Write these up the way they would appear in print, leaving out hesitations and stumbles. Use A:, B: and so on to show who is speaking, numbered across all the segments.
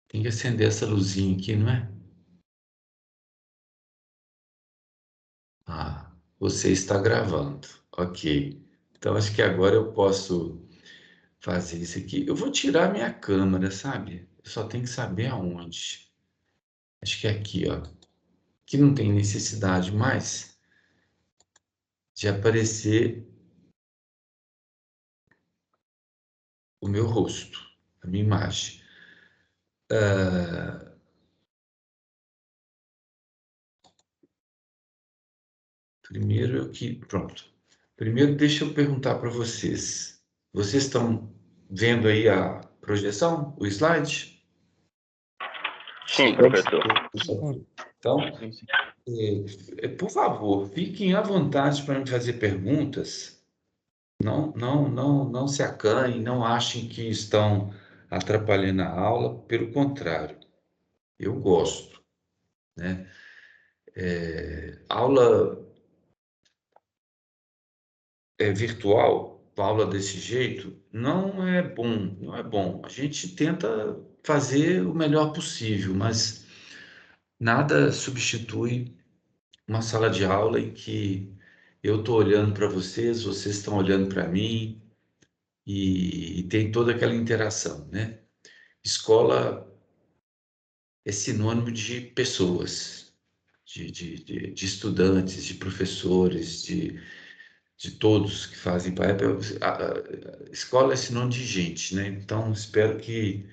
A: Tem que acender essa luzinha aqui, não é? Ah, você está gravando. Ok. Então, acho que agora eu posso fazer isso aqui. Eu vou tirar minha câmera, sabe? Eu só tenho que saber aonde. Acho que é aqui, ó. Que não tem necessidade mais de aparecer o meu rosto, a minha imagem. Ah, primeiro eu que. Pronto. Primeiro, deixa eu perguntar para vocês. Vocês estão vendo aí a projeção, o slide?
B: Sim, professor.
A: Então, por favor, fiquem à vontade para me fazer perguntas. Não se acanhem, não achem que estão atrapalhando a aula. Pelo contrário, eu gosto, né? Aula virtual, aula desse jeito, não é bom, não é bom. A gente tenta fazer o melhor possível, mas nada substitui uma sala de aula em que eu estou olhando para vocês, vocês estão olhando para mim e tem toda aquela interação, né? Escola é sinônimo de pessoas, de estudantes, de professores, de todos que fazem parte. A escola é sinônimo de gente, né? Então, espero que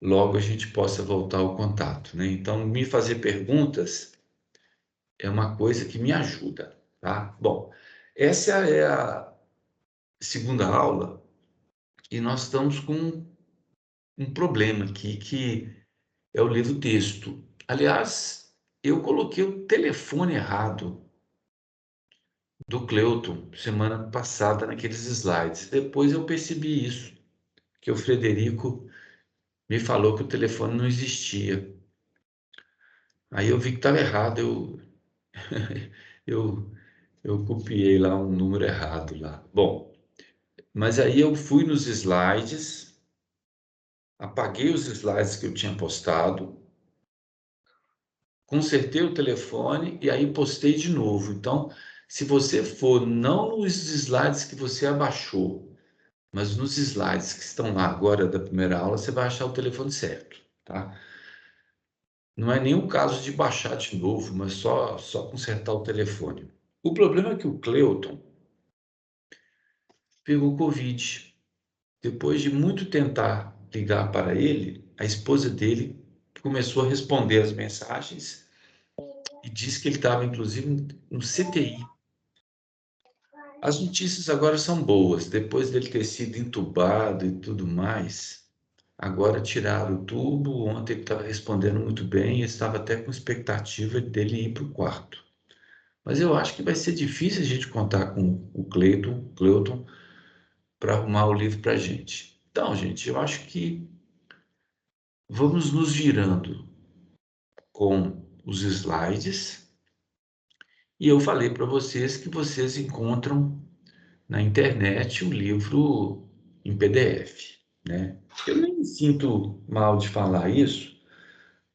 A: logo a gente possa voltar ao contato, né? Então, me fazer perguntas é uma coisa que me ajuda, tá? Bom, essa é a segunda aula e nós estamos com um problema aqui, que é o livro-texto. Aliás, eu coloquei o telefone errado do Cleuton semana passada naqueles slides. Depois eu percebi isso, que o Frederico me falou que o telefone não existia. Aí eu vi que estava errado, eu, eu copiei lá um número errado lá. Bom, mas aí eu fui nos slides, apaguei os slides que eu tinha postado, consertei o telefone e aí postei de novo. Então, se você for não nos slides que você abaixou, mas nos slides que estão lá agora da primeira aula, você vai achar o telefone certo, tá? Não é nenhum caso de baixar de novo, mas só consertar o telefone. O problema é que o Cleuton pegou Covid. Depois de muito tentar ligar para ele, a esposa dele começou a responder as mensagens e disse que ele estava, inclusive, no CTI. As notícias agora são boas. Depois dele ter sido entubado e tudo mais, agora tiraram o tubo. Ontem ele estava respondendo muito bem e estava até com expectativa dele ir para o quarto. Mas eu acho que vai ser difícil a gente contar com o Cleuton para arrumar o livro para a gente. Então, gente, eu acho que vamos nos virando com os slides. E eu falei para vocês que vocês encontram na internet o livro em PDF, né? Eu nem me sinto mal de falar isso,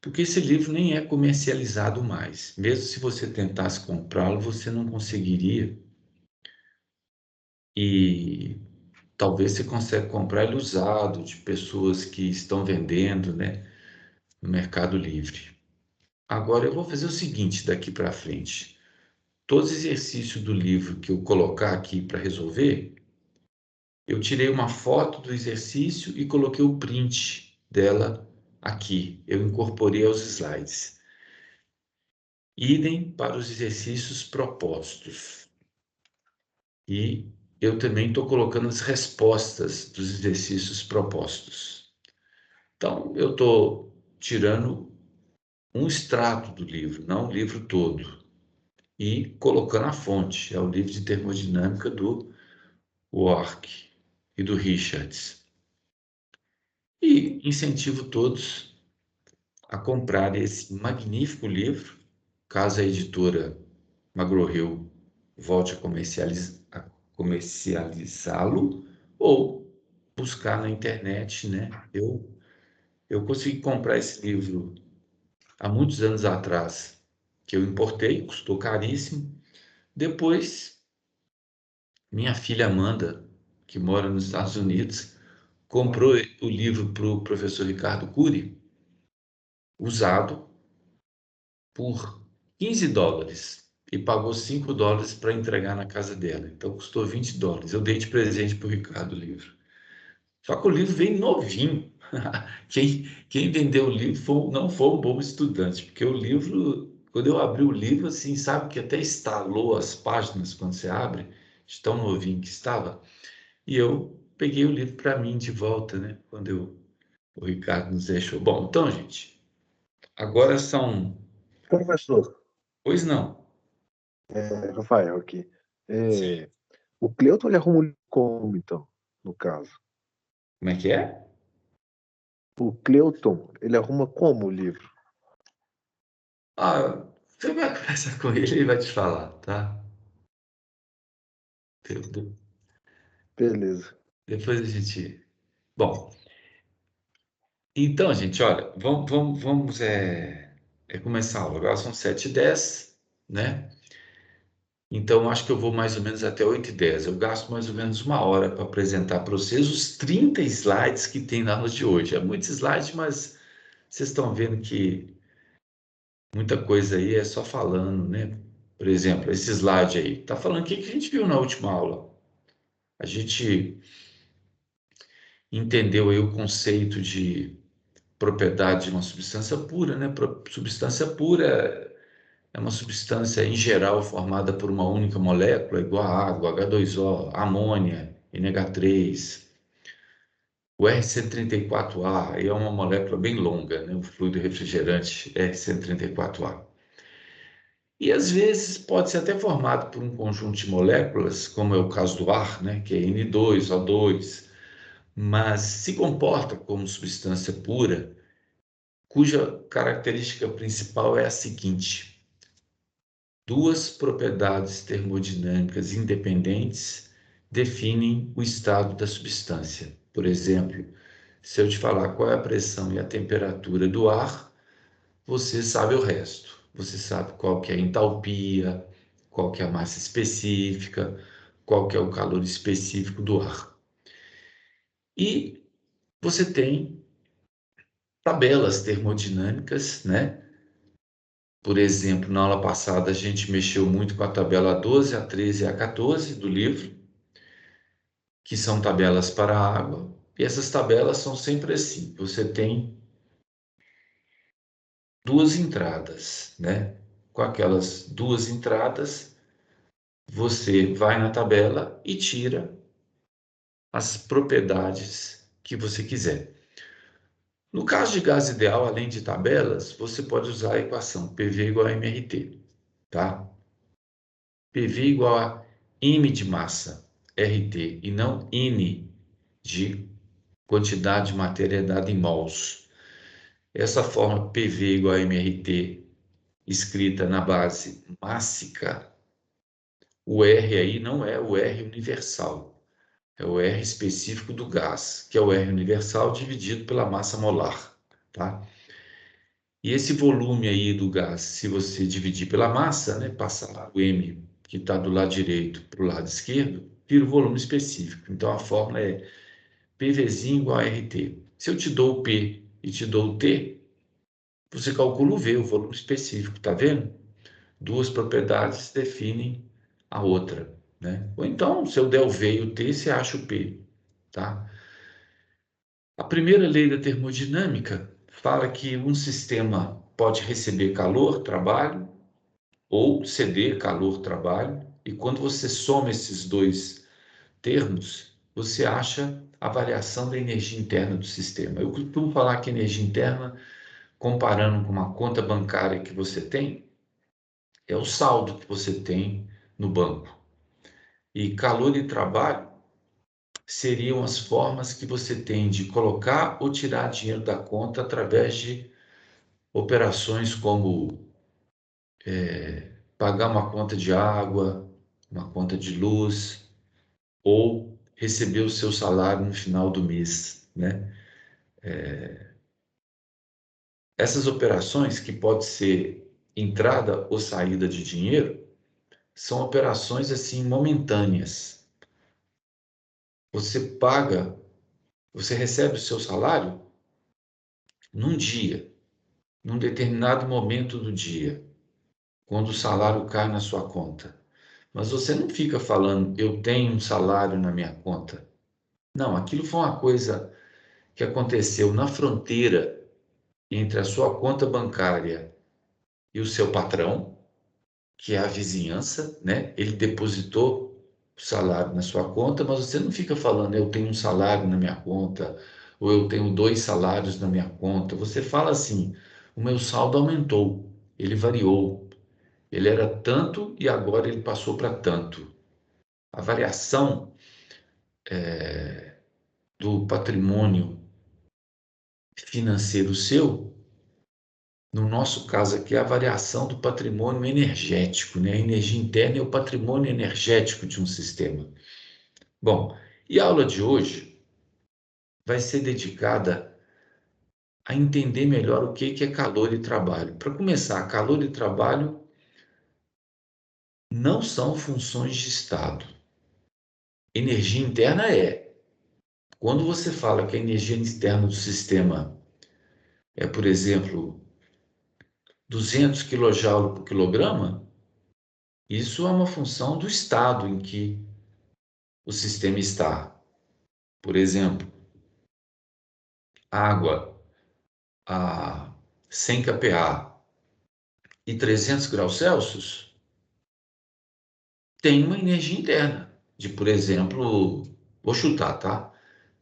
A: porque esse livro nem é comercializado mais. Mesmo se você tentasse comprá-lo, você não conseguiria. E talvez você consiga comprar ele usado de pessoas que estão vendendo, né, no Mercado Livre. Agora eu vou fazer o seguinte daqui para frente. Todos os exercícios do livro que eu colocar aqui para resolver, eu tirei uma foto do exercício e coloquei o print dela aqui. Eu incorporei aos slides. Idem para os exercícios propostos. E eu também estou colocando as respostas dos exercícios propostos. Então, eu estou tirando um extrato do livro, não o livro todo, e colocando a fonte. É o livro de termodinâmica do Work e do Richards. E incentivo todos a comprar esse magnífico livro, caso a editora McGraw-Hill volte a comercializá-lo, ou buscar na internet, né? Eu Eu consegui comprar esse livro há muitos anos atrás, que eu importei, custou caríssimo. Depois, minha filha Amanda, que mora nos Estados Unidos, comprou o livro para o professor Ricardo Cury, usado, por US$ 15 e pagou US$ 5 para entregar na casa dela. Então custou US$ 20. Eu dei de presente para o Ricardo o livro. Só que o livro veio novinho. Quem vendeu o livro não foi um bom estudante, porque o livro, quando eu abri o livro, assim, sabe que até estalou as páginas quando você abre, de tão novinho que estava. E eu peguei o livro para mim de volta, né? O Ricardo nos deixou. Bom, então, gente, agora são.
C: Professor,
A: Pois não.
C: Rafael aqui.
A: Sim.
C: É, o Cleuton ele arruma um livro como, então, no caso?
A: Como é que é?
C: O Cleuton, ele arruma como o livro?
A: Ah, você vai conversar com ele, ele vai te falar, tá?
C: Beleza.
A: Depois a gente. Bom, então, gente, olha, vamos começar a aula. Agora são 7h10, né? Então, acho que eu vou mais ou menos até 8h10. Eu gasto mais ou menos 1 hora para apresentar para vocês os 30 slides que tem na aula de hoje. É muitos slides, mas vocês estão vendo que muita coisa aí é só falando, né? Por exemplo, esse slide aí, tá falando o que que a gente viu na última aula. A gente entendeu aí o conceito de propriedade de uma substância pura, né? Substância pura é uma substância, em geral, formada por uma única molécula, igual a água, H2O, amônia, NH3. O R134A aí é uma molécula bem longa, né? O fluido refrigerante R134A. E às vezes pode ser até formado por um conjunto de moléculas, como é o caso do ar, né? Que é N2O2, mas se comporta como substância pura, cuja característica principal é a seguinte: duas propriedades termodinâmicas independentes definem o estado da substância. Por exemplo, se eu te falar qual é a pressão e a temperatura do ar, você sabe o resto. Você sabe qual que é a entalpia, qual que é a massa específica, qual que é o calor específico do ar. E você tem tabelas termodinâmicas, né? Por exemplo, na aula passada a gente mexeu muito com a tabela 12, a 13 e a 14 do livro, que são tabelas para a água. E essas tabelas são sempre assim: você tem duas entradas, né? Com aquelas duas entradas, você vai na tabela e tira as propriedades que você quiser. No caso de gás ideal, além de tabelas, você pode usar a equação PV igual a MRT, tá? PV igual a M de massa, RT, e não N de quantidade de matéria dada em mols. Essa forma PV igual a MRT, escrita na base mássica, o R aí não é o R universal, é o R específico do gás, que é o R universal dividido pela massa molar, tá? E esse volume aí do gás, se você dividir pela massa, né, passar o M que está do lado direito para o lado esquerdo, vira o volume específico. Então a fórmula é PVzinho igual a RT. Se eu te dou o P e te dou o T, você calcula o V, o volume específico, tá vendo? Duas propriedades definem a outra, né? Ou então, se eu der o V e o T, você acha o P, tá? A primeira lei da termodinâmica fala que um sistema pode receber calor, trabalho, ou ceder calor, trabalho, e quando você soma esses dois termos, você acha a variação da energia interna do sistema. Eu costumo falar que energia interna, comparando com uma conta bancária que você tem, é o saldo que você tem no banco. E calor e trabalho seriam as formas que você tem de colocar ou tirar dinheiro da conta através de operações como pagar uma conta de água, uma conta de luz, ou receber o seu salário no final do mês, né? Essas operações, que pode ser entrada ou saída de dinheiro, são operações assim momentâneas. Você paga, você recebe o seu salário num dia, num determinado momento do dia, quando o salário cai na sua conta. Mas você não fica falando, eu tenho um salário na minha conta. Não, aquilo foi uma coisa que aconteceu na fronteira entre a sua conta bancária e o seu patrão, que é a vizinhança, né? Ele depositou o salário na sua conta, mas você não fica falando, eu tenho um salário na minha conta, ou eu tenho 2 salários na minha conta. Você fala assim, o meu saldo aumentou, ele variou, ele era tanto e agora ele passou para tanto. A variação do patrimônio financeiro seu, no nosso caso aqui, é a variação do patrimônio energético, né? A energia interna é o patrimônio energético de um sistema. Bom, e a aula de hoje vai ser dedicada a entender melhor o que é calor e trabalho. Para começar, calor e trabalho não são funções de estado. Energia interna é. Quando você fala que a energia externa do sistema é, por exemplo, 200 kJ por quilograma, isso é uma função do estado em que o sistema está. Por exemplo, água a 100 kPa e 300 graus Celsius tem uma energia interna de, por exemplo, vou chutar, tá?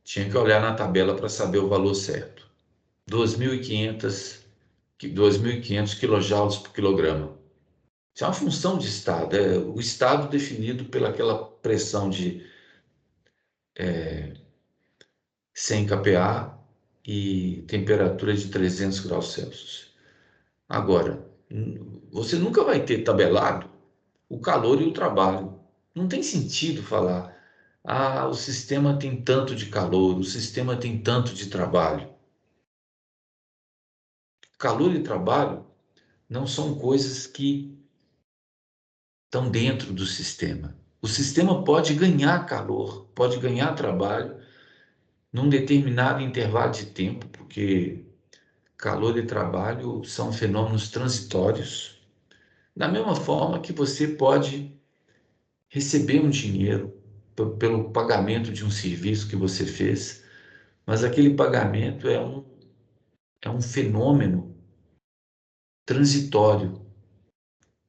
A: Tinha que olhar na tabela para saber o valor certo. 2.500 kJ por quilograma. Isso é uma função de estado, é o estado definido pelaquela pressão de 100 kPa e temperatura de 300 graus Celsius. Agora, você nunca vai ter tabelado o calor e o trabalho. Não tem sentido falar, o sistema tem tanto de calor, o sistema tem tanto de trabalho. Calor e trabalho não são coisas que estão dentro do sistema. O sistema pode ganhar calor, pode ganhar trabalho num determinado intervalo de tempo, porque calor e trabalho são fenômenos transitórios. Da mesma forma que você pode receber um dinheiro pelo pagamento de um serviço que você fez, mas aquele pagamento é um fenômeno transitório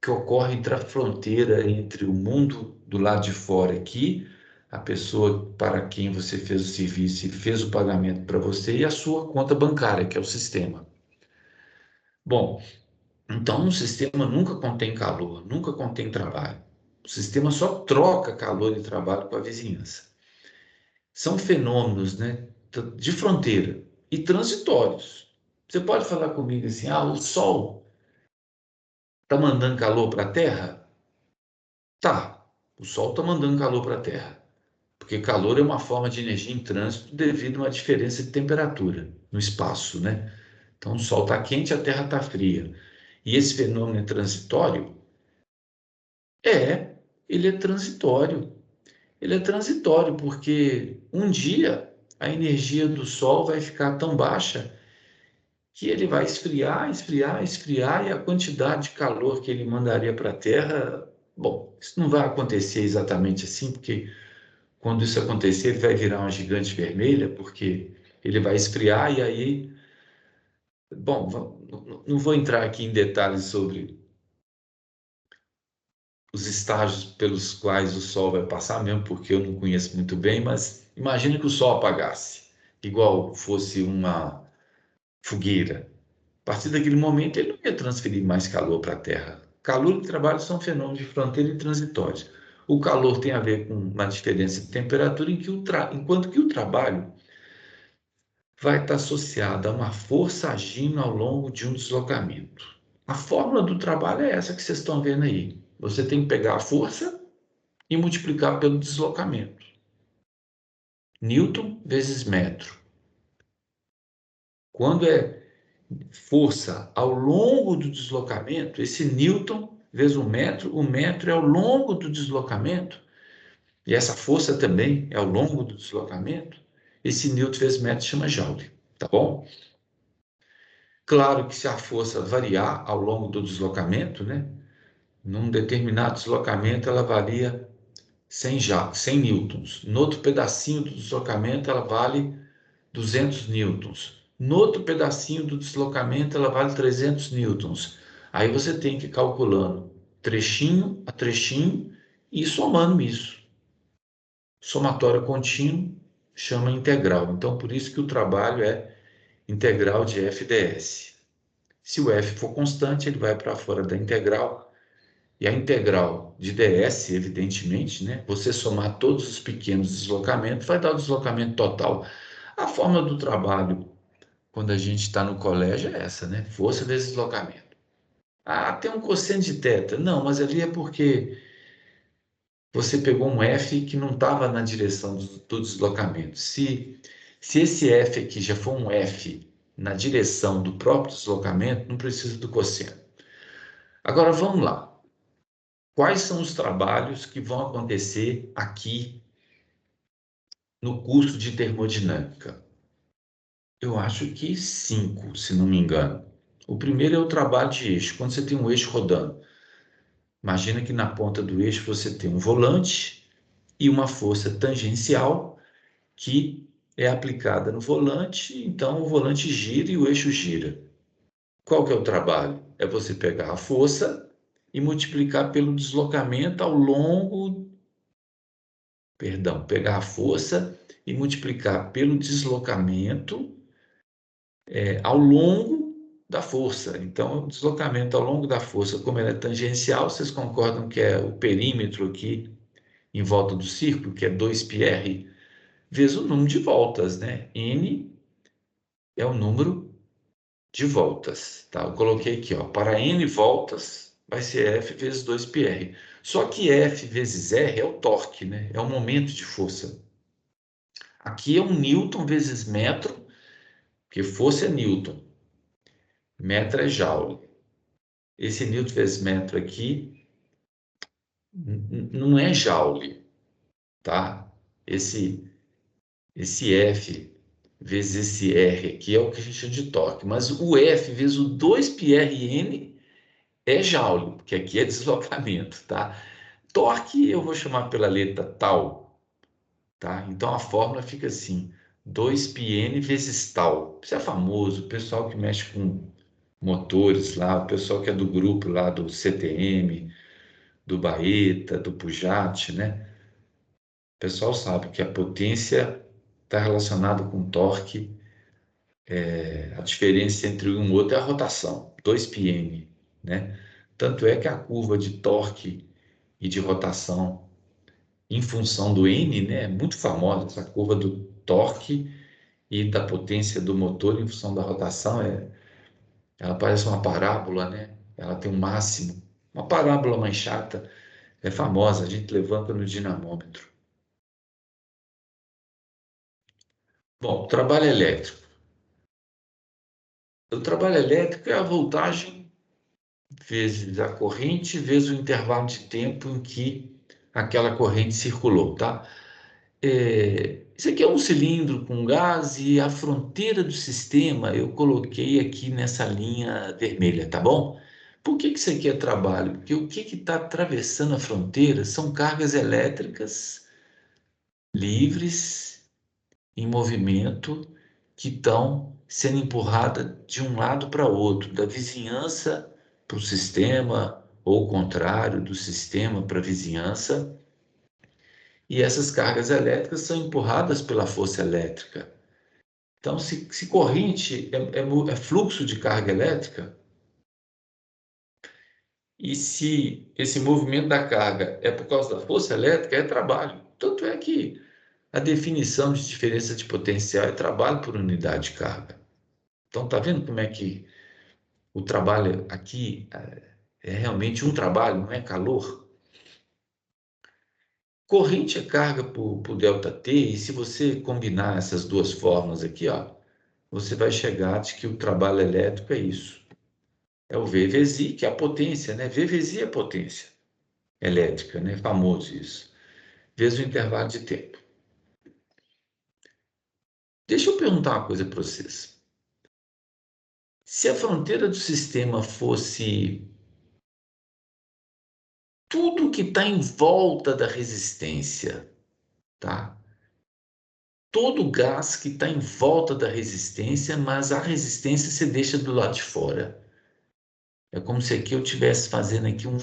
A: que ocorre entre a fronteira entre o mundo do lado de fora aqui, a pessoa para quem você fez o serviço e fez o pagamento para você, e a sua conta bancária, que é o sistema. Bom, então um sistema nunca contém calor, nunca contém trabalho. O sistema só troca calor e trabalho com a vizinhança. São fenômenos, né, de fronteira e transitórios. Você pode falar comigo assim, o Sol está mandando calor para a Terra? Tá, o Sol está mandando calor para a Terra, porque calor é uma forma de energia em trânsito devido a uma diferença de temperatura no espaço, né? Então o Sol está quente, a Terra está fria. E esse fenômeno é transitório? É, ele é transitório. Ele é transitório porque um dia a energia do Sol vai ficar tão baixa que ele vai esfriar, esfriar, esfriar, e a quantidade de calor que ele mandaria para a Terra, bom, isso não vai acontecer exatamente assim, porque quando isso acontecer, ele vai virar uma gigante vermelha, porque ele vai esfriar e aí, bom, não vou entrar aqui em detalhes sobre os estágios pelos quais o Sol vai passar, mesmo porque eu não conheço muito bem, mas imagine que o Sol apagasse, igual fosse uma fogueira. A partir daquele momento, ele não ia transferir mais calor para a Terra. Calor e trabalho são fenômenos de fronteira e transitórios. O calor tem a ver com uma diferença de temperatura, enquanto que o trabalho vai estar associado a uma força agindo ao longo de um deslocamento. A fórmula do trabalho é essa que vocês estão vendo aí. Você tem que pegar a força e multiplicar pelo deslocamento. Newton vezes metro. Quando é força ao longo do deslocamento, esse newton vezes o metro é ao longo do deslocamento, e essa força também é ao longo do deslocamento, esse newton vezes metro chama joule, tá bom? Claro que se a força variar ao longo do deslocamento, né? Num determinado deslocamento ela varia 100 newtons. No outro pedacinho do deslocamento ela vale 200 newtons. No outro pedacinho do deslocamento ela vale 300 newtons. Aí você tem que ir calculando trechinho a trechinho e somando isso. Somatório contínuo chama integral. Então, por isso que o trabalho é integral de f ds. Se o f for constante, ele vai para fora da integral. E a integral de ds, evidentemente, né? Você somar todos os pequenos deslocamentos, vai dar o deslocamento total. A forma do trabalho, quando a gente está no colégio, é essa, né? Força vezes deslocamento. Ah, tem um cosseno de θ. Não, mas ali é porque você pegou um f que não estava na direção do deslocamento. Se esse f aqui já for um f na direção do próprio deslocamento, não precisa do cosseno. Agora vamos lá. Quais são os trabalhos que vão acontecer aqui no curso de termodinâmica? Eu acho que 5, se não me engano. O primeiro é o trabalho de eixo. Quando você tem um eixo rodando, imagina que na ponta do eixo você tem um volante e uma força tangencial que é aplicada no volante, então o volante gira e o eixo gira. Qual que é o trabalho? É você pegar a força e multiplicar pelo deslocamento ao longo, pegar a força e multiplicar pelo deslocamento ao longo da força. Então, o deslocamento ao longo da força, como ela é tangencial, vocês concordam que é o perímetro aqui em volta do círculo, que é 2πr, vezes o número de voltas, né? N é o número de voltas, tá? Eu coloquei aqui, ó, para N voltas vai ser F vezes 2πr. Só que F vezes R é o torque, né? É o momento de força. Aqui é um newton vezes metro, porque força é newton, metro é joule. Esse newton vezes metro aqui não é joule, tá? Esse F vezes esse R aqui é o que a gente chama de torque, mas o F vezes o 2πrn é joule, porque aqui é deslocamento, tá? Torque eu vou chamar pela letra tal, tá? Então a fórmula fica assim, 2πn vezes tal. Isso é famoso, o pessoal que mexe com motores lá, o pessoal que é do grupo lá do CTM, do Baeta, do Pujat, né? O pessoal sabe que a potência está relacionada com torque, a diferença entre um e outro é a rotação, 2πn, né? Tanto é que a curva de torque e de rotação em função do N, né, é muito famosa, essa curva do torque e da potência do motor em função da rotação, ela parece uma parábola, né? Ela tem um máximo, uma parábola mais chata, é famosa, a gente levanta no dinamômetro. Bom, trabalho elétrico. O trabalho elétrico é a voltagem vezes a corrente vezes o intervalo de tempo em que aquela corrente circulou, tá? Isso aqui é um cilindro com gás e a fronteira do sistema eu coloquei aqui nessa linha vermelha, tá bom? Por que isso aqui é trabalho? Porque o que está atravessando a fronteira são cargas elétricas livres, em movimento, que estão sendo empurradas de um lado para outro, da vizinhança para o sistema, ou o contrário, do sistema para a vizinhança. E essas cargas elétricas são empurradas pela força elétrica. Então, se corrente é fluxo de carga elétrica, e se esse movimento da carga é por causa da força elétrica, é trabalho. Tanto é que a definição de diferença de potencial é trabalho por unidade de carga. Então, tá vendo como é que o trabalho aqui é realmente um trabalho, não é calor? Corrente é carga por ΔT, e se você combinar essas duas fórmulas aqui, ó, você vai chegar de que o trabalho elétrico é isso. É o V vezes I, que é a potência, né? V vezes I é a potência elétrica, né? Famoso isso. Vezes o intervalo de tempo. Deixa eu perguntar uma coisa para vocês. Se a fronteira do sistema fosse tudo que está em volta da resistência, tá? Todo o gás que está em volta da resistência, mas a resistência você deixa do lado de fora. É como se aqui eu estivesse fazendo aqui uma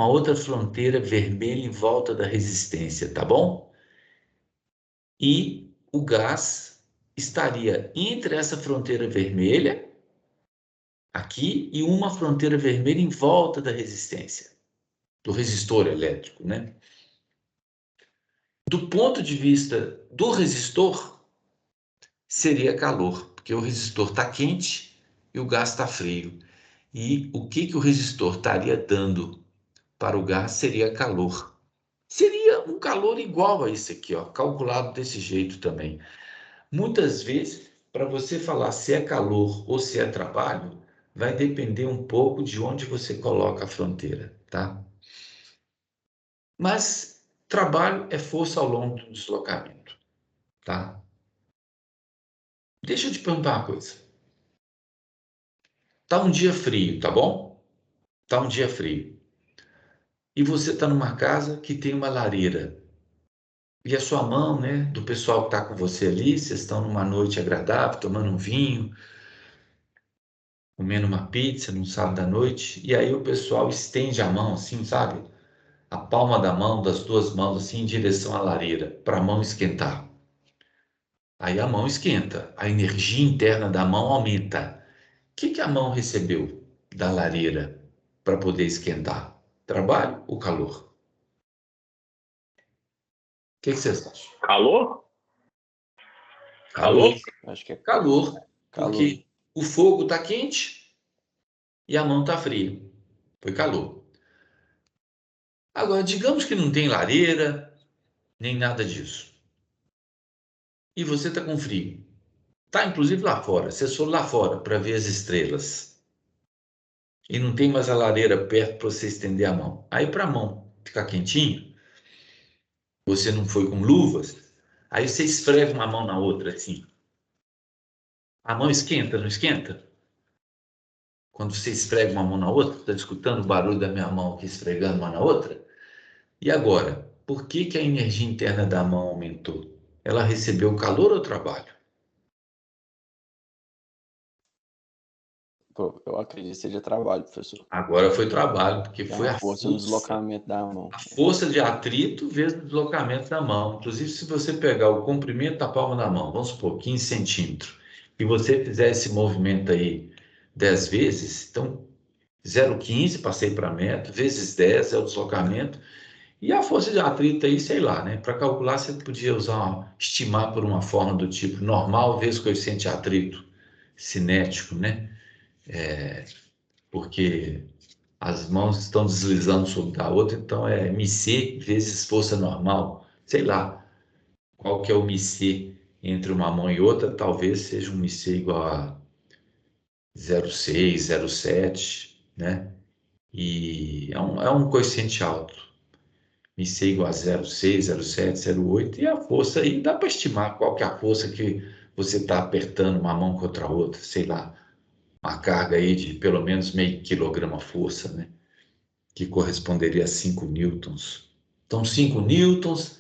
A: outra fronteira vermelha em volta da resistência, tá bom? E o gás estaria entre essa fronteira vermelha aqui e uma fronteira vermelha em volta da resistência, do resistor elétrico, né? Do ponto de vista do resistor, seria calor, porque o resistor está quente e o gás está frio. E o que o resistor estaria dando para o gás seria calor. Seria um calor igual a esse aqui, ó, calculado desse jeito também. Muitas vezes, para você falar se é calor ou se é trabalho, vai depender um pouco de onde você coloca a fronteira, tá? Mas trabalho é força ao longo do deslocamento, tá? Deixa eu te perguntar uma coisa. Tá um dia frio, tá bom? Tá um dia frio. E você tá numa casa que tem uma lareira. E a sua mão, né, do pessoal que tá com você ali, vocês estão numa noite agradável, tomando um vinho, comendo uma pizza num sábado à noite, e aí o pessoal estende a mão assim, sabe? A palma da mão, das duas mãos assim, em direção à lareira, para a mão esquentar. Aí a mão esquenta, a energia interna da mão aumenta. O que a mão recebeu da lareira para poder esquentar? Trabalho ou calor? O que vocês acham?
B: Calor?
A: Calor.
B: Calor?
D: Acho que é
A: Calor,
D: calor.
A: porque o fogo está quente e a mão está fria. Foi calor. Agora, digamos que não tem lareira, nem nada disso. E você está com frio. Tá, inclusive lá fora. Você for lá fora para ver as estrelas. E não tem mais a lareira perto para você estender a mão. Aí, para a mão ficar quentinho, você não foi com luvas, aí você esfrega uma mão na outra, assim. A mão esquenta, não esquenta? Quando você esfrega uma mão na outra, está escutando o barulho da minha mão aqui esfregando uma na outra? E agora, por que a energia interna da mão aumentou? Ela recebeu calor ou trabalho?
D: Pô, eu acredito que seja trabalho, professor.
A: Agora foi trabalho, porque
D: É
A: foi
D: uma
A: a
D: força no
A: força.
D: deslocamento da mão.
A: A força de atrito vezes o deslocamento da mão. Inclusive, se você pegar o comprimento da palma da mão, vamos supor, 15 centímetros, e você fizer esse movimento aí 10 vezes, então 0,15, passei para metro, vezes 10 é o deslocamento, e a força de atrito aí, sei lá, né? Para calcular, você podia estimar por uma forma do tipo normal vezes coeficiente de atrito cinético, né? Porque as mãos estão deslizando sobre a outra, então é mc vezes força normal. Sei lá qual que é o mc entre uma mão e outra, talvez seja um mc igual a 0,6, 0,7, né? E é um coeficiente alto. Mc igual a 0,6, 0,7, 0,8, e a força aí dá para estimar qual que é a força que você está apertando uma mão contra a outra, sei lá, uma carga aí de pelo menos meio quilograma força, né? Que corresponderia a 5 newtons. Então, 5 newtons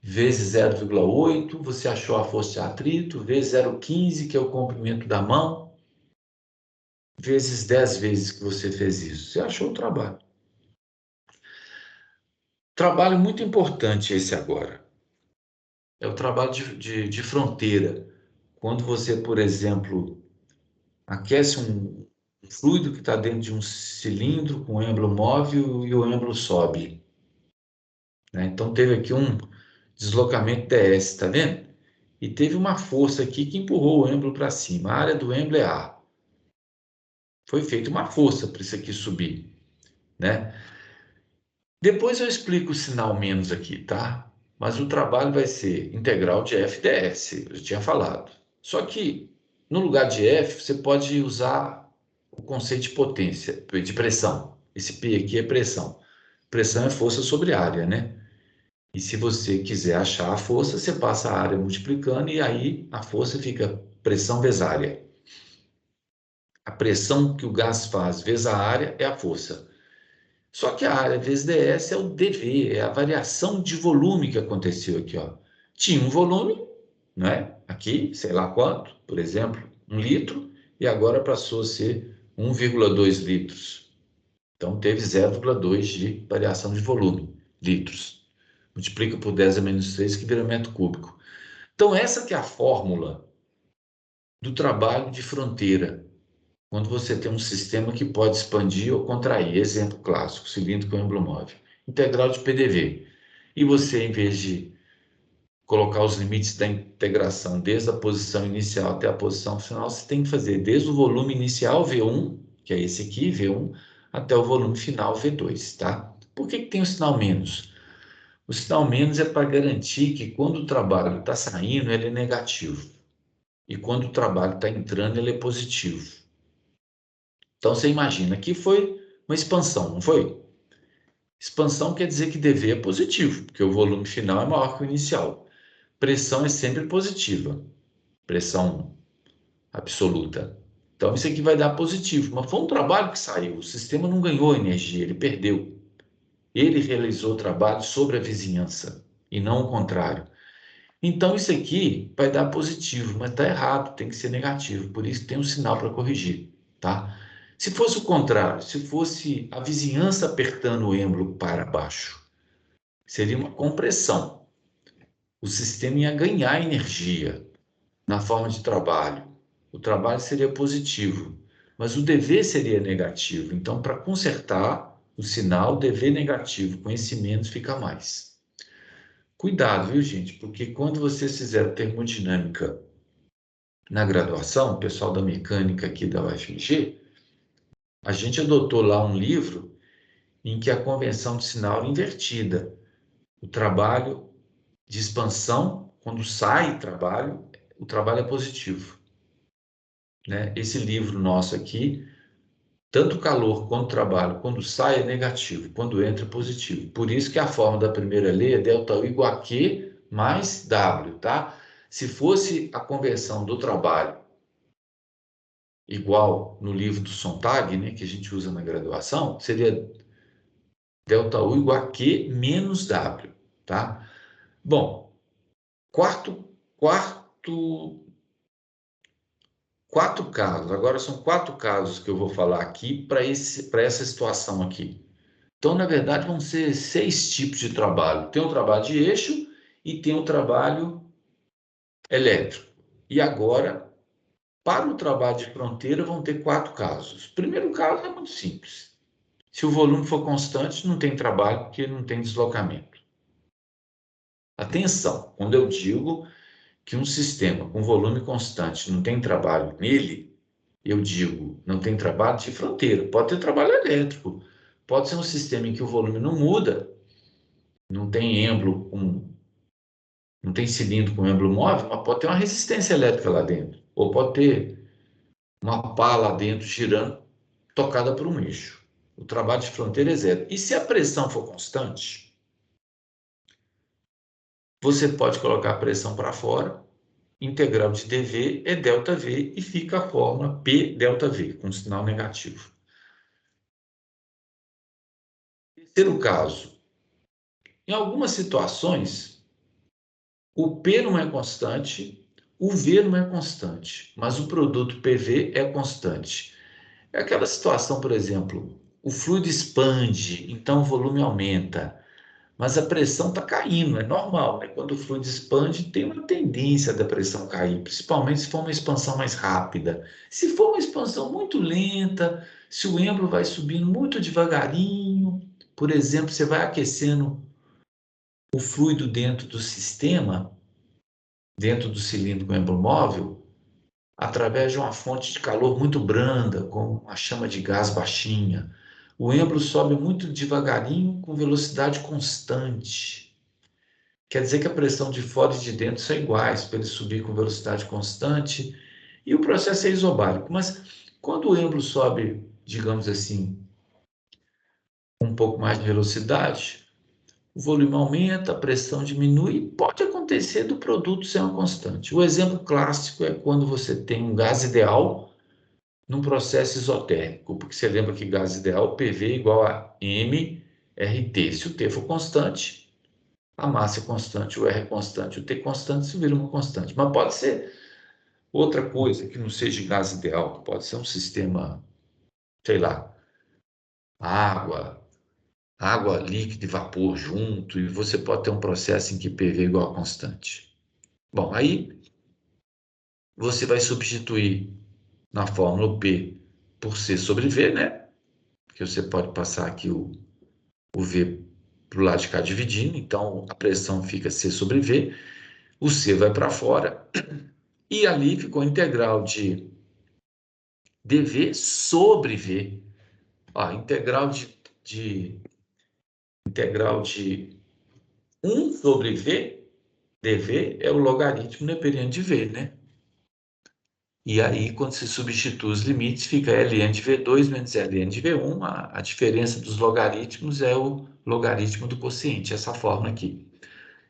A: vezes 0,8, você achou a força de atrito, vezes 0,15, que é o comprimento da mão, vezes 10 vezes que você fez isso. Você achou o trabalho. Trabalho muito importante esse agora. É o trabalho de fronteira. Quando você, por exemplo, aquece um fluido que está dentro de um cilindro com êmbolo móvel e o êmbolo sobe, né? Então, teve aqui um deslocamento DS, está vendo? E teve uma força aqui que empurrou o êmbolo para cima. A área do êmbolo é A. Foi feita uma força para isso aqui subir, né? Depois eu explico o sinal menos aqui, tá? mas o trabalho vai ser integral de FDS, eu já tinha falado. Só que, no lugar de F, você pode usar o conceito de potência, de pressão. Esse P aqui é pressão. Pressão é força sobre área, né? E se você quiser achar a força, você passa a área multiplicando e aí a força fica pressão vezes área. A pressão que o gás faz vezes a área é a força. Só que a área vezes ds é o dV, é a variação de volume que aconteceu aqui, ó. Tinha um volume, né? Aqui, sei lá quanto, por exemplo, 1 litro, e agora passou a ser 1,2 litros. Então teve 0,2 de variação de volume, litros. Multiplica por 10 a menos 3, que vira metro cúbico. Então essa que é a fórmula do trabalho de fronteira, quando você tem um sistema que pode expandir ou contrair. Exemplo clássico, cilindro com êmbolo móvel. Integral de PDV. E você, em vez de colocar os limites da integração desde a posição inicial até a posição final, você tem que fazer desde o volume inicial, V1, que é esse aqui, V1, até o volume final, V2, tá? Por que tem o sinal menos? O sinal menos é para garantir que quando o trabalho está saindo, ele é negativo. E quando o trabalho está entrando, ele é positivo. Então, você imagina, aqui foi uma expansão, não foi? Expansão quer dizer que dV é positivo, porque o volume final é maior que o inicial. Pressão é sempre positiva, pressão absoluta. Então, isso aqui vai dar positivo. Mas foi um trabalho que saiu, o sistema não ganhou energia, ele perdeu. Ele realizou o trabalho sobre a vizinhança, e não o contrário. Então, isso aqui vai dar positivo, mas está errado, tem que ser negativo. Por isso, tem um sinal para corrigir, tá? Se fosse o contrário, se fosse a vizinhança apertando o êmbolo para baixo, seria uma compressão. O sistema ia ganhar energia na forma de trabalho. O trabalho seria positivo, mas o dV seria negativo. Então, para consertar o sinal, dV negativo, com esse menos fica mais. Cuidado, viu, gente? Porque quando vocês fizeram termodinâmica na graduação, o pessoal da mecânica aqui da UFMG, a gente adotou lá um livro em que a convenção de sinal era invertida. O trabalho de expansão, quando sai trabalho, o trabalho é positivo, né? Esse livro nosso aqui, tanto o calor quanto o trabalho, quando sai é negativo, quando entra é positivo. Por isso que a forma da primeira lei é ΔU igual a Q mais W, tá? Se fosse a conversão do trabalho igual no livro do Sontag, né, que a gente usa na graduação, seria ΔU igual a Q menos W, tá? Bom, quatro casos. Agora são 4 casos que eu vou falar aqui para essa situação aqui. Então, na verdade, vão ser 6 tipos de trabalho. Tem o trabalho de eixo e tem o trabalho elétrico. E agora, para o trabalho de fronteira, vão ter 4 casos. O primeiro caso é muito simples. Se o volume for constante, não tem trabalho, porque não tem deslocamento. Atenção, quando eu digo que um sistema com volume constante não tem trabalho nele, eu digo, não tem trabalho de fronteira. Pode ter trabalho elétrico. Pode ser um sistema em que o volume não muda, não tem êmbolo não tem cilindro com êmbolo móvel, mas pode ter uma resistência elétrica lá dentro. Ou pode ter uma pá lá dentro girando, tocada por um eixo. O trabalho de fronteira é zero. E se a pressão for constante, você pode colocar a pressão para fora, integral de dV é ΔV e fica a fórmula P ΔV, com sinal negativo. Terceiro caso, em algumas situações, o P não é constante, o V não é constante, mas o produto PV é constante. É aquela situação, por exemplo, o fluido expande, então o volume aumenta, mas a pressão está caindo, é normal, né? Quando o fluido expande, tem uma tendência da pressão cair, principalmente se for uma expansão mais rápida. Se for uma expansão muito lenta, se o êmbolo vai subindo muito devagarinho, por exemplo, você vai aquecendo o fluido dentro do sistema, dentro do cilindro com êmbolo móvel, através de uma fonte de calor muito branda, com uma chama de gás baixinha. O êmbolo sobe muito devagarinho, com velocidade constante. quer dizer que a pressão de fora e de dentro são iguais, para ele subir com velocidade constante, e o processo é isobárico. Mas quando o êmbolo sobe, digamos assim, um pouco mais de velocidade, o volume aumenta, a pressão diminui, e pode acontecer do produto ser uma constante. O exemplo clássico é quando você tem um gás ideal num processo isotérmico, porque você lembra que gás ideal, PV igual a mRT. Se o T for constante, a massa é constante, o R é constante, o T constante, isso vira uma constante. Mas pode ser outra coisa que não seja gás ideal, pode ser um sistema, sei lá, água líquida e vapor junto, e você pode ter um processo em que PV é igual a constante. Bom, aí você vai substituir na fórmula P por C sobre V, né? Porque você pode passar aqui o V para o lado de cá dividindo, então a pressão fica C sobre V, o C vai para fora, e ali ficou a integral de dV sobre V. Ó, integral de 1 sobre V, dV é o logaritmo neperiano de V, né? E aí, quando se substitui os limites, fica ln de V2 menos ln de V1. A diferença dos logaritmos é o logaritmo do quociente, essa fórmula aqui.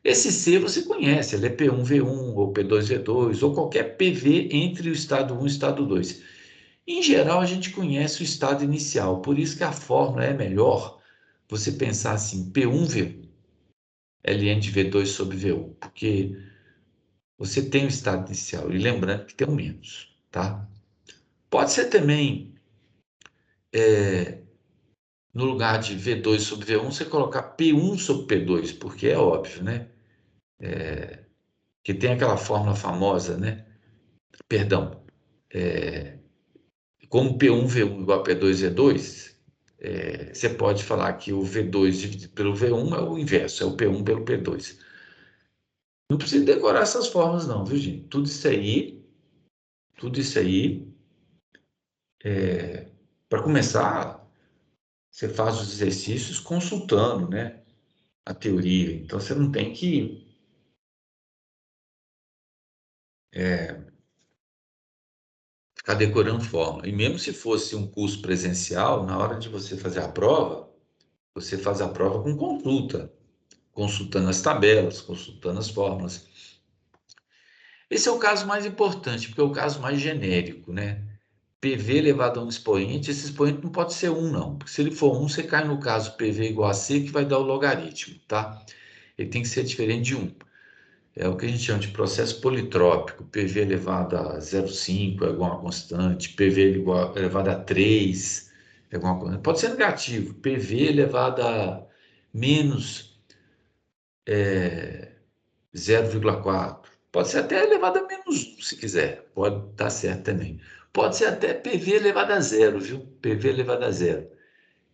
A: Esse C você conhece, ele é P1V1, ou P2V2, ou qualquer PV entre o estado 1 e o estado 2. Em geral, a gente conhece o estado inicial, por isso que a fórmula é melhor você pensar assim, P1V1, ln de V2 sobre V1, porque você tem o estado inicial, e lembrando que tem um menos, tá? Pode ser também, no lugar de V2 sobre V1, você colocar P1 sobre P2, porque é óbvio, né? Que tem aquela fórmula famosa, né? Perdão, como P1V1 igual a P2V2, você pode falar que o V2 dividido pelo V1 é o inverso, é o P1 pelo P2. Não precisa decorar essas fórmulas não, viu, gente? Tudo isso aí, para começar, você faz os exercícios consultando, né, a teoria. Então, você não tem que ficar decorando fórmula. E mesmo se fosse um curso presencial, na hora de você fazer a prova, você faz a prova com consulta, consultando as tabelas, consultando as fórmulas. Esse é o caso mais importante, porque é o caso mais genérico, né? PV elevado a um expoente, esse expoente não pode ser 1, não. Porque se ele for 1, você cai no caso PV igual a C, que vai dar o logaritmo, tá? Ele tem que ser diferente de 1. É o que a gente chama de processo politrópico. PV elevado a 0,5 é igual a uma constante, PV elevado a 3 é igual a uma constante. Pode ser negativo, PV elevado a menos 0,4. Pode ser até elevado a menos 1, se quiser. Pode dar certo também. Pode ser até PV elevado a zero, viu? PV elevado a zero,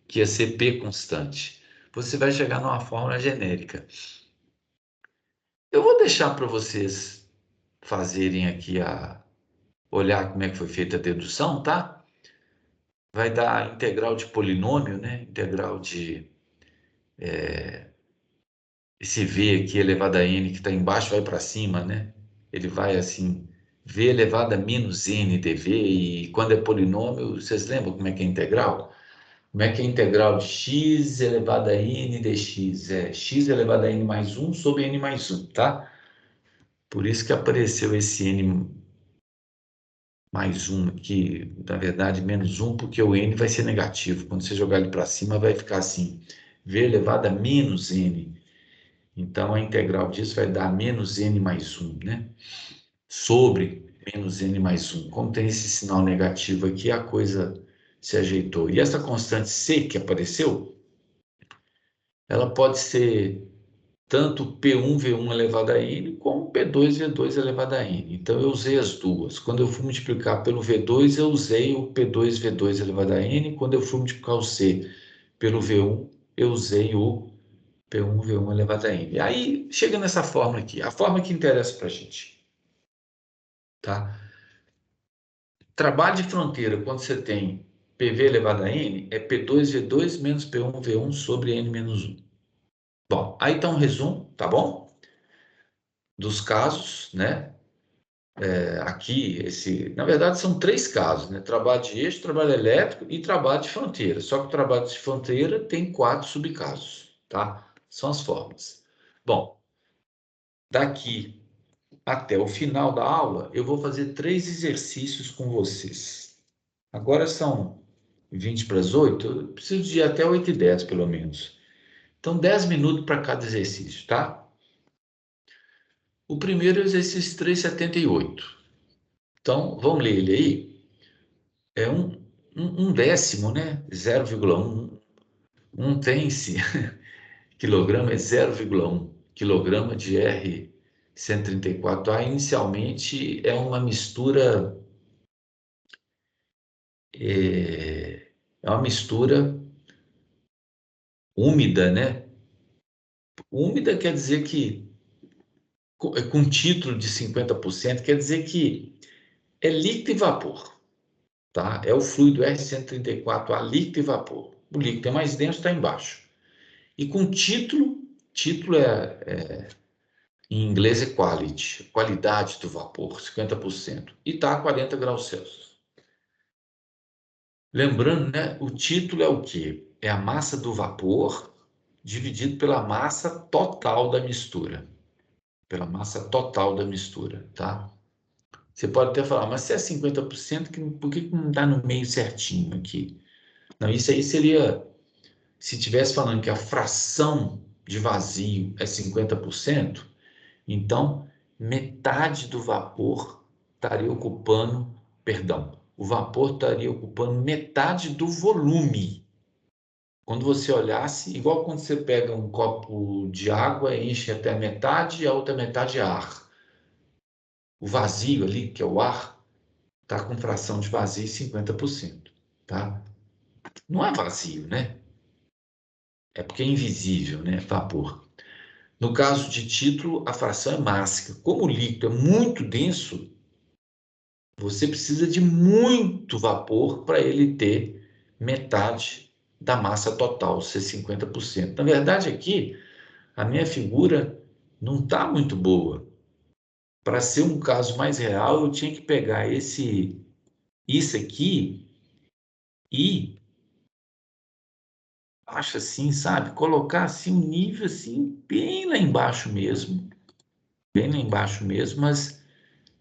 A: que ia ser P constante. Você vai chegar numa fórmula genérica. Eu vou deixar para vocês fazerem aqui olhar como é que foi feita a dedução, tá? Vai dar integral de polinômio, né? Integral de esse V aqui elevado a N que está embaixo vai para cima, né? Ele vai assim, V elevado a menos N dV, e quando é polinômio, vocês lembram como é que é a integral? Como é que é a integral de x elevado a N dx? É x elevado a N mais 1 sobre N mais 1, tá? Por isso que apareceu esse N mais 1 aqui, na verdade menos 1, porque o N vai ser negativo. Quando você jogar ele para cima, vai ficar assim, V elevado a menos N. Então, a integral disso vai dar menos n mais 1, né? Sobre menos n mais 1. Como tem esse sinal negativo aqui, a coisa se ajeitou. E essa constante C que apareceu, ela pode ser tanto P1V1 elevado a n, como P2V2 elevado a n. Então, eu usei as duas. Quando eu fui multiplicar pelo V2, eu usei o P2V2 elevado a n. Quando eu fui multiplicar o C pelo V1, eu usei o P1, V1 elevado a n. E aí, chega nessa fórmula aqui, a fórmula que interessa para a gente, tá? Trabalho de fronteira, quando você tem PV elevado a n, é P2V2 menos P1V1 sobre n menos 1. Bom, aí tá um resumo, tá bom? dos casos, né? Aqui, na verdade, são 3 casos, né? Trabalho de eixo, trabalho elétrico e trabalho de fronteira. Só que o trabalho de fronteira tem 4 subcasos, tá? São as formas. Bom, daqui até o final da aula, eu vou fazer 3 exercícios com vocês. Agora são 20 para as 8, eu preciso de ir até 8h10, pelo menos. Então, 10 minutos para cada exercício, tá? O primeiro é o exercício 378. Então, vamos ler ele aí. É um décimo, né? 0,1. Um tense, quilograma é 0,1 quilograma de R134A. Inicialmente é uma mistura, é uma mistura úmida, né? Úmida quer dizer que, com título de 50%, quer dizer que é líquido e vapor, tá? É o fluido R134A líquido e vapor. O líquido é mais denso, está embaixo. E com título em inglês é quality, qualidade do vapor, 50%. E está a 40 graus Celsius. Lembrando, né, o título é o quê? É a massa do vapor dividido pela massa total da mistura. Pela massa total da mistura, tá? Você pode até falar, mas se é 50%, por que não está no meio certinho aqui? Não, isso aí seria, se estivesse falando que a fração de vazio é 50%, então metade do vapor estaria ocupando, perdão, o vapor estaria ocupando metade do volume. Quando você olhasse, igual quando você pega um copo de água, enche até a metade e a outra metade é ar. O vazio ali, que é o ar, está com fração de vazio 50%, tá? Não é vazio, né? É porque é invisível, né? Vapor. No caso de título, a fração é mássica. Como o líquido é muito denso, você precisa de muito vapor para ele ter metade da massa total, ser 50%. Na verdade, aqui, a minha figura não está muito boa. Para ser um caso mais real, eu tinha que pegar isso aqui e, acho assim, sabe? Colocar assim um nível assim, bem lá embaixo mesmo. Bem lá embaixo mesmo, mas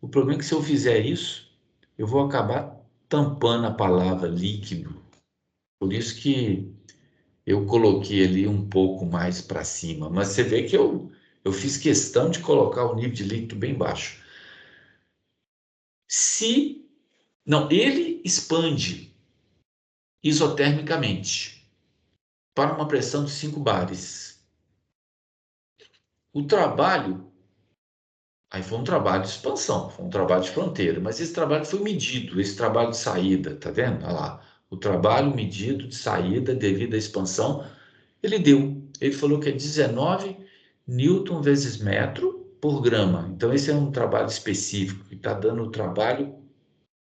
A: o problema é que se eu fizer isso, eu vou acabar tampando a palavra líquido. Por isso que eu coloquei ali um pouco mais para cima. Mas você vê que eu fiz questão de colocar o nível de líquido bem baixo. Se não, ele expande isotermicamente para uma pressão de 5 bares. O trabalho, aí foi um trabalho de expansão, foi um trabalho de fronteira, mas esse trabalho foi medido, esse trabalho de saída, tá vendo? Olha lá, o trabalho medido de saída devido à expansão, ele deu. Ele falou que é 19 newton vezes metro por grama. Então, esse é um trabalho específico, que está dando o trabalho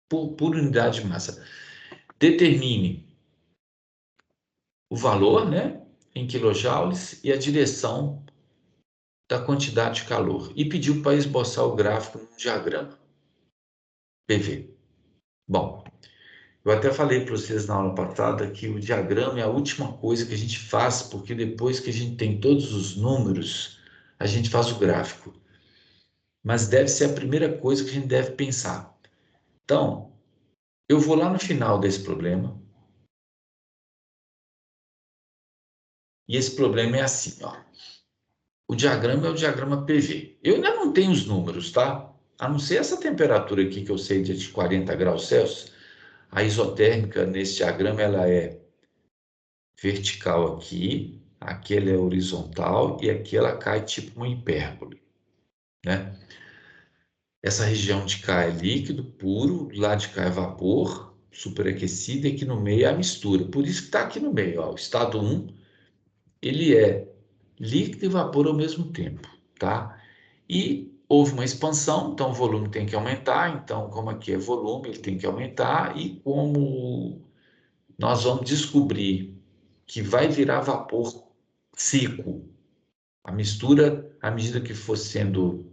A: por unidade de massa. Determine o valor, né, em quilojoules e a direção da quantidade de calor. E pediu para esboçar o gráfico no diagrama PV. Bom, eu até falei para vocês na aula passada que o diagrama é a última coisa que a gente faz, porque depois que a gente tem todos os números, a gente faz o gráfico. Mas deve ser a primeira coisa que a gente deve pensar. Então, eu vou lá no final desse problema. E esse problema é assim, ó. O diagrama é o diagrama PV. Eu ainda não tenho os números, tá? A não ser essa temperatura aqui que eu sei de 40 graus Celsius, a isotérmica nesse diagrama ela é vertical aqui, aqui ela é horizontal e aqui ela cai tipo uma hipérbole, né? Essa região de cá é líquido puro, lá de cá é vapor superaquecido e aqui no meio é a mistura. Por isso que está aqui no meio, ó, o estado 1, ele é líquido e vapor ao mesmo tempo, tá? E houve uma expansão, então o volume tem que aumentar, então como aqui é volume, ele tem que aumentar, e como nós vamos descobrir que vai virar vapor seco, a mistura, à medida que for sendo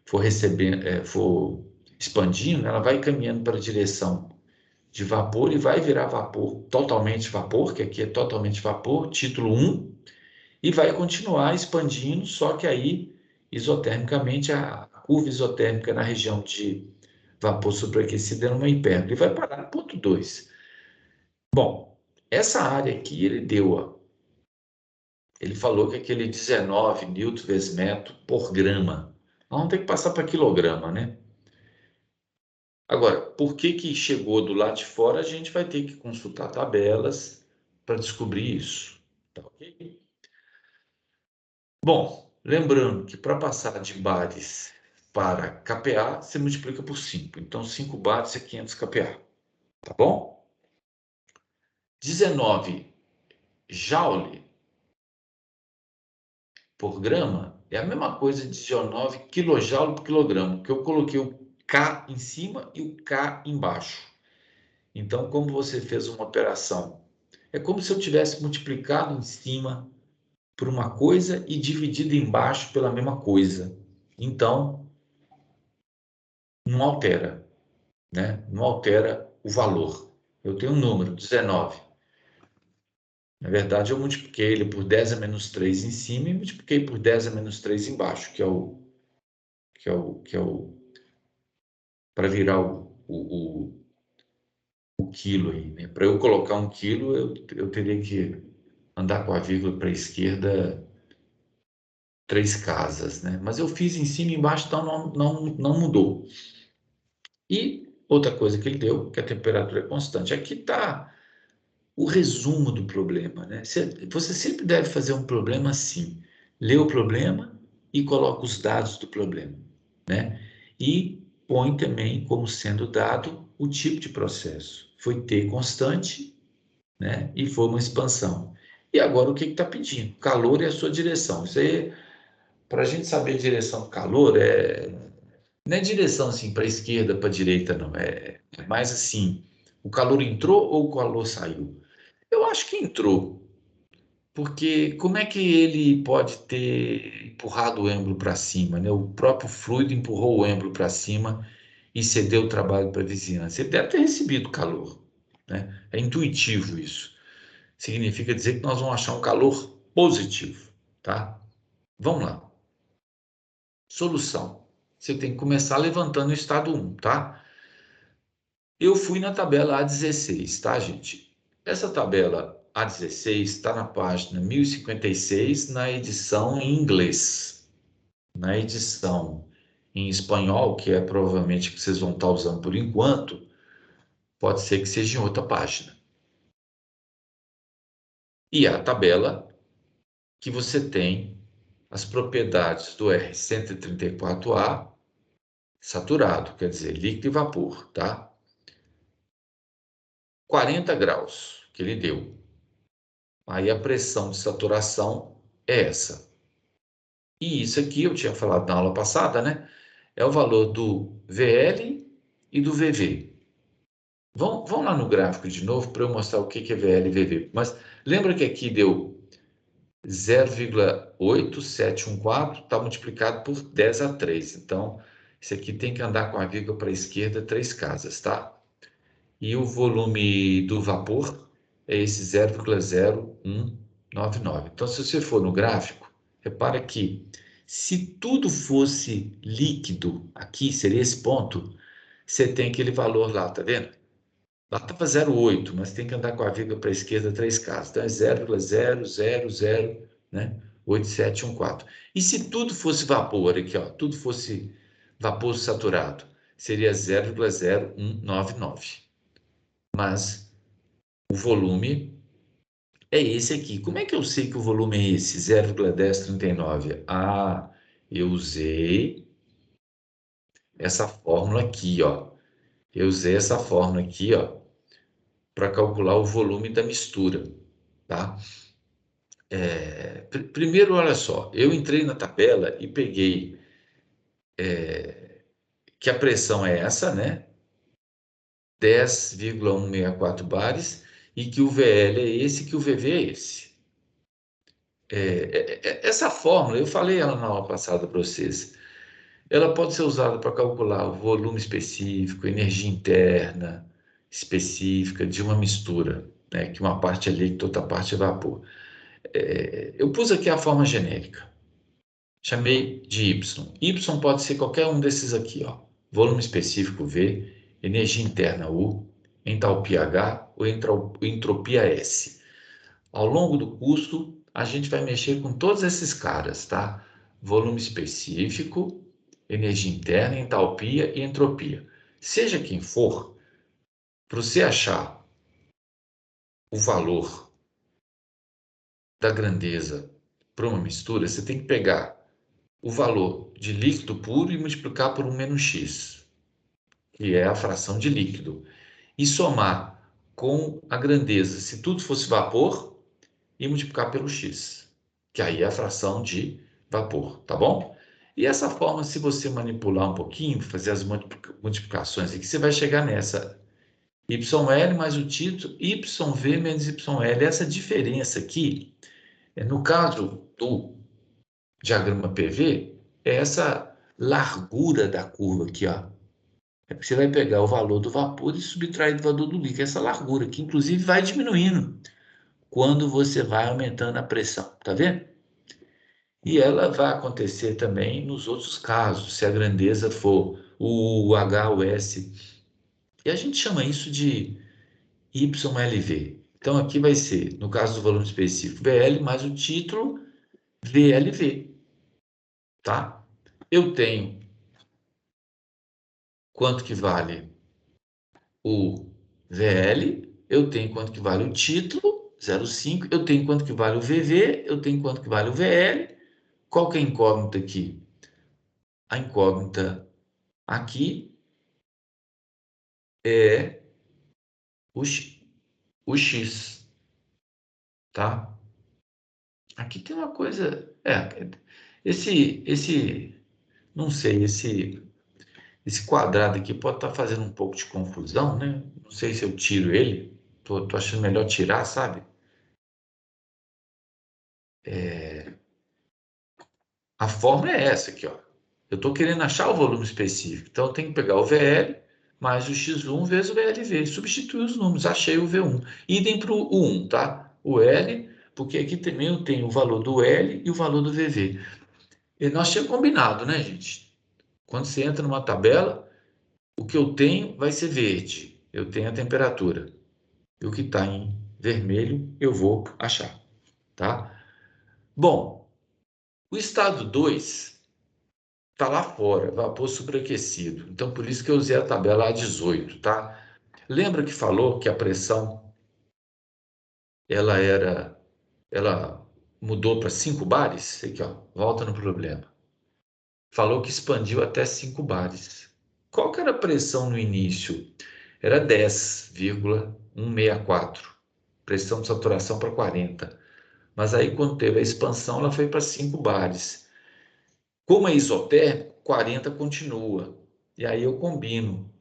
A: for recebendo, for expandindo, ela vai caminhando para a direção de vapor e vai virar vapor, totalmente vapor, que aqui é totalmente vapor, título 1, e vai continuar expandindo, só que aí, isotermicamente, a curva isotérmica na região de vapor superaquecido é uma hipérbole, e vai parar no ponto 2. Bom, essa área aqui ele deu, ó, ele falou que aquele 19 newton vezes metro por grama. Nós vamos ter que passar para quilograma, né? Agora, por que que chegou do lado de fora? A gente vai ter que consultar tabelas para descobrir isso. Tá ok? Bom, lembrando que para passar de bares para kPa, você multiplica por 5. Então, 5 bares é 500 kPa. Tá bom? 19 joule por grama é a mesma coisa de 19 kJ por quilograma, que eu coloquei o K em cima e o K embaixo. Então, como você fez uma operação, é como se eu tivesse multiplicado em cima por uma coisa e dividido embaixo pela mesma coisa. Então, não altera, né? Não altera o valor. Eu tenho um número, 19. Na verdade, eu multipliquei ele por 10 a menos 3 em cima e multipliquei por 10 a menos 3 embaixo, para virar o quilo aí, né? Para eu colocar 1 quilo, eu teria que andar com a vírgula para a esquerda 3 casas, né? Mas eu fiz em cima e embaixo, então não mudou. E outra coisa que ele deu, que a temperatura é constante. Aqui está o resumo do problema, né? Você sempre deve fazer um problema assim. Lê o problema e coloca os dados do problema, né? E põe também como sendo dado o tipo de processo. Foi T constante, né? E foi uma expansão. E agora o que está pedindo? Calor e a sua direção. Isso aí, para a gente saber a direção do calor, não é direção assim para a esquerda, para a direita, não. É mais assim, o calor entrou ou o calor saiu? Eu acho que entrou, porque como é que ele pode ter empurrado o êmbolo para cima, né? O próprio fluido empurrou o êmbolo para cima e cedeu o trabalho para a vizinhança. Ele deve ter recebido calor, né? É intuitivo isso. Significa dizer que nós vamos achar um calor positivo, tá? Vamos lá. Solução. Você tem que começar levantando o estado 1, tá? Eu fui na tabela A16, tá, gente? Essa tabela A16 está na página 1056, na edição em inglês. Na edição em espanhol, que é provavelmente que vocês vão estar usando por enquanto, pode ser que seja em outra página. E a tabela que você tem as propriedades do R134A saturado, quer dizer, líquido e vapor, tá? 40 graus que ele deu. Aí a pressão de saturação é essa. E isso aqui, eu tinha falado na aula passada, né? É o valor do VL e do VV. Vão lá no gráfico de novo para eu mostrar o que é VL e VV. Mas lembra que aqui deu 0,8714, está multiplicado por 10 a 3. Então, isso aqui tem que andar com a vírgula para a esquerda 3 casas, tá? E o volume do vapor é esse 0,0199. Então, se você for no gráfico, repara que se tudo fosse líquido, aqui seria esse ponto, você tem aquele valor lá, tá vendo? Lá estava 0,8, mas tem que andar com a vírgula para a esquerda 3 casas. Então, é 0,000, né? 8714. E se tudo fosse vapor, aqui, ó, tudo fosse vapor saturado, seria 0,0199. Mas o volume é esse aqui. Como é que eu sei que o volume é esse, 0,1039? Ah, eu usei essa fórmula aqui, ó. Eu usei essa fórmula aqui, ó, para calcular o volume da mistura, tá? Primeiro, olha só, eu entrei na tabela e peguei que a pressão é essa, né? 10,164 bares, e que o VL é esse, que o VV é esse. Essa fórmula, eu falei ela na aula passada para vocês, Ela pode ser usada para calcular o volume específico, energia interna específica de uma mistura, né? Que uma parte é líquido, outra parte é vapor. Eu pus aqui a forma genérica. Chamei de Y. Y pode ser qualquer um desses aqui, ó. Volume específico V, energia interna U, entalpia H ou entropia S. Ao longo do curso, a gente vai mexer com todos esses caras, tá? Volume específico, energia interna, entalpia e entropia. Seja quem for, para você achar o valor da grandeza para uma mistura, você tem que pegar o valor de líquido puro e multiplicar por 1 menos x, que é a fração de líquido, e somar com a grandeza, se tudo fosse vapor, e multiplicar pelo x, que aí é a fração de vapor, tá bom? E essa forma, se você manipular um pouquinho, fazer as multiplicações aqui, você vai chegar nessa YL mais o título, YV menos YL. Essa diferença aqui, no caso do diagrama PV, é essa largura da curva aqui, ó. É porque você vai pegar o valor do vapor e subtrair do valor do líquido, essa largura, que inclusive vai diminuindo quando você vai aumentando a pressão, tá vendo? E ela vai acontecer também nos outros casos, se a grandeza for o H, o S. E a gente chama isso de YLV. Então aqui vai ser, no caso do volume específico, VL mais o título VLV, tá? Eu tenho quanto que vale o VL, eu tenho quanto que vale o título, 0,5, eu tenho quanto que vale o VV, eu tenho quanto que vale o VL. Qual que é a incógnita aqui? A incógnita aqui é o X, tá? Aqui tem uma coisa, não sei, esse quadrado aqui pode estar fazendo um pouco de confusão, né? Não sei se eu tiro ele, tô achando melhor tirar, sabe? A fórmula é essa aqui, ó. Eu estou querendo achar o volume específico, então eu tenho que pegar o VL mais o X1 vezes o VLV, substituir os números, achei o V1. Idem para o 1, tá? O L, porque aqui também eu tenho o valor do L e o valor do VV. E nós tínhamos combinado, né, gente? Quando você entra numa tabela, o que eu tenho vai ser verde, eu tenho a temperatura. E o que está em vermelho eu vou achar, tá? Bom, o estado 2 está lá fora, vapor superaquecido. Então, por isso que eu usei a tabela A18, tá? Lembra que falou que a pressão ela mudou para 5 bares? Aqui, ó, volta no problema. Falou que expandiu até 5 bares. Qual que era a pressão no início? Era 10,164. Pressão de saturação para 40. Mas aí, quando teve a expansão, ela foi para 5 bares. Como é isotérmico, 40 continua. E aí eu combino.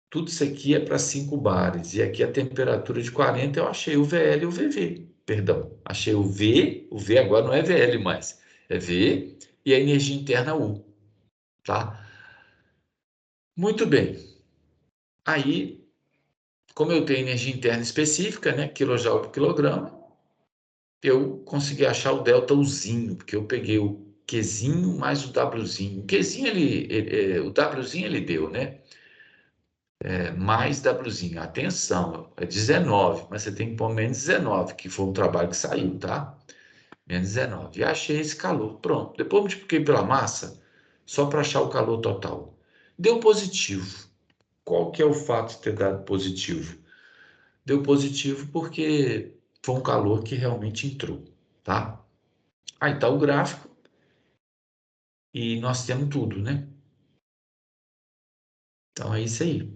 A: Tudo isso aqui é para 5 bares. E aqui a temperatura de 40, eu achei o VL e o VV. Perdão, achei o V agora não é VL mais. É V e a energia interna U. Tá? Muito bem. Aí, como eu tenho energia interna específica, né, quilojoule por quilograma, eu consegui achar o delta Uzinho, porque eu peguei o Qzinho mais o Wzinho. O Qzinho, o Wzinho ele deu, né? Mais Wzinho. Atenção, é 19, mas você tem que pôr menos 19, que foi um trabalho que saiu, tá? Menos 19. E achei esse calor. Pronto. Depois multipliquei pela massa, só para achar o calor total. Deu positivo. Qual que é o fato de ter dado positivo? Deu positivo porque foi um calor que realmente entrou, tá? Aí tá o gráfico e nós temos tudo, né? Então é isso aí.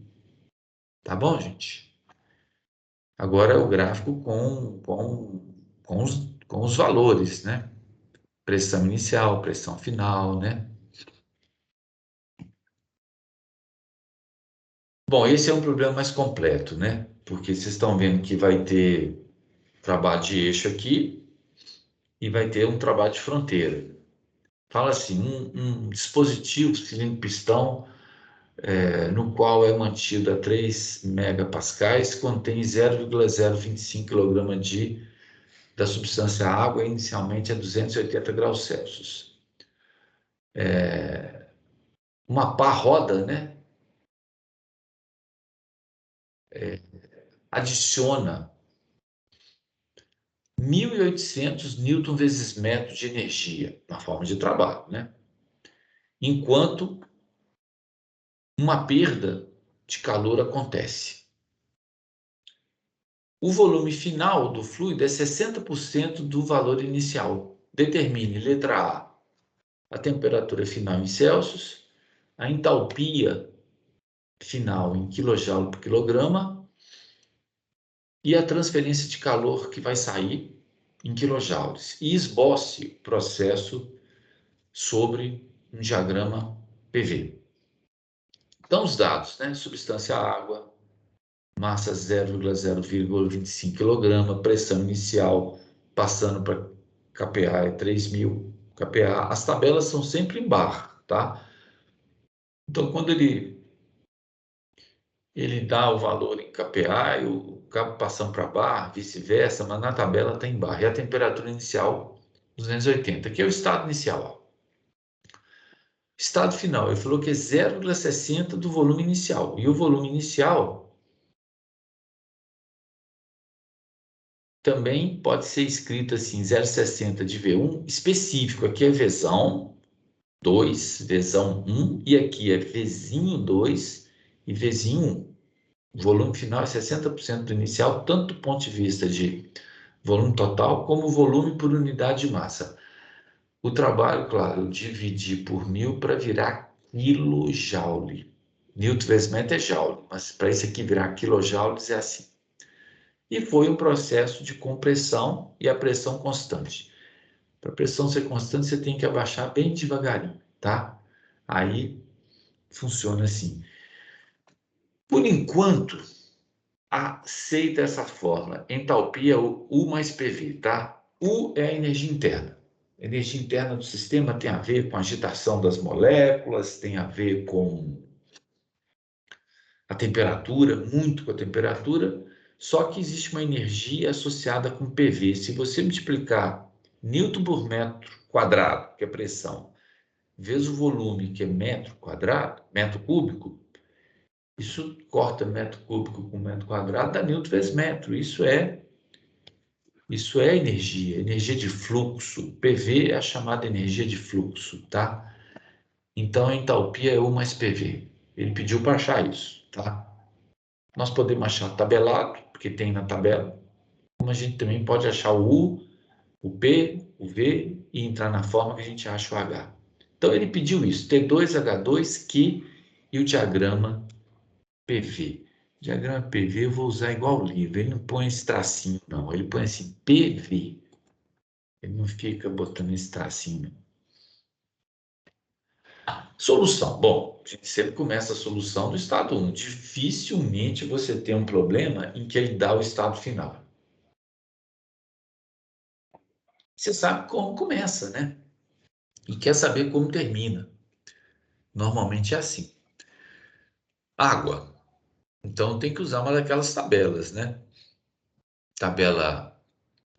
A: Tá bom, gente? Agora é o gráfico com os valores, né? Pressão inicial, pressão final, né? Bom, esse é um problema mais completo, né? Porque vocês estão vendo que vai ter trabalho de eixo aqui e vai ter um trabalho de fronteira. Fala assim, um dispositivo cilindro-pistão no qual é mantido a 3 megapascais, contém 0,025 kg da substância água, inicialmente a 280 graus Celsius. Uma pá roda, né? Adiciona 1.800 newton vezes metro de energia na forma de trabalho, né? Enquanto uma perda de calor acontece. O volume final do fluido é 60% do valor inicial. Determine, letra A temperatura final em Celsius, a entalpia final em kJ por quilograma e a transferência de calor que vai sair em quilojoules. E esboce o processo sobre um diagrama PV. Então, os dados, né? Substância água, massa 0,025 kg, pressão inicial passando para kPa é 3.000 kPa. As tabelas são sempre em bar, tá? Então, quando ele dá o valor em kPa e o cabo passando para bar, vice-versa, mas na tabela está em bar. E a temperatura inicial, 280, que é o estado inicial. Estado final, ele falou que é 0,60 do volume inicial. E o volume inicial também pode ser escrito assim, 0,60 de V1 específico. Aqui é Vzão 2, Vzão 1, e aqui é Vzinho 2 e Vzinho 1. O volume final é 60% do inicial, tanto do ponto de vista de volume total, como volume por unidade de massa. O trabalho, claro, eu dividi por 1.000 para virar quilojoule. Newton vezes metro é joule, mas para isso aqui virar quilojoules é assim. E foi um processo de compressão e a pressão constante. Para a pressão ser constante, você tem que abaixar bem devagarinho, tá? Aí funciona assim. Por enquanto, aceita essa fórmula. Entalpia U mais PV, tá? U é a energia interna. A energia interna do sistema tem a ver com a agitação das moléculas, tem a ver com a temperatura, muito com a temperatura, só que existe uma energia associada com PV. Se você multiplicar Newton por metro quadrado, que é pressão, vezes o volume, que é metro quadrado, metro cúbico, isso corta metro cúbico com metro quadrado, dá Newton vezes metro. Isso é energia de fluxo. PV é a chamada energia de fluxo, tá? Então, a entalpia é U mais PV. Ele pediu para achar isso, tá? Nós podemos achar tabelado, porque tem na tabela, como a gente também pode achar o U, o P, o V e entrar na forma que a gente acha o H. Então, ele pediu isso, T2H2, Q e o diagrama PV. O diagrama PV eu vou usar igual o livro, ele não põe esse tracinho, não, ele põe assim, PV. Ele não fica botando esse tracinho. Solução. Bom, a gente sempre começa a solução do estado 1. Dificilmente você tem um problema em que ele dá o estado final. Você sabe como começa, né? E quer saber como termina. Normalmente é assim. Água. Então tem que usar uma daquelas tabelas, né? Tabela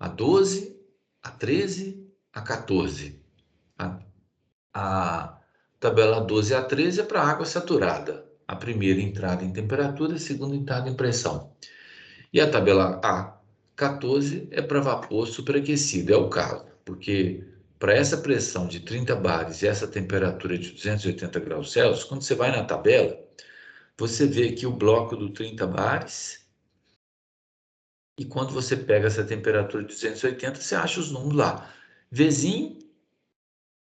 A: A12, A13, A14. A tabela 12 a 13 é para água saturada. A primeira entrada em temperatura, a segunda entrada em pressão. E a tabela A14 é para vapor superaquecido. É o caso, porque para essa pressão de 30 bares e essa temperatura de 280 graus Celsius, quando você vai na tabela, você vê aqui o bloco do 30 bares. E quando você pega essa temperatura de 280, você acha os números lá. Vzinho,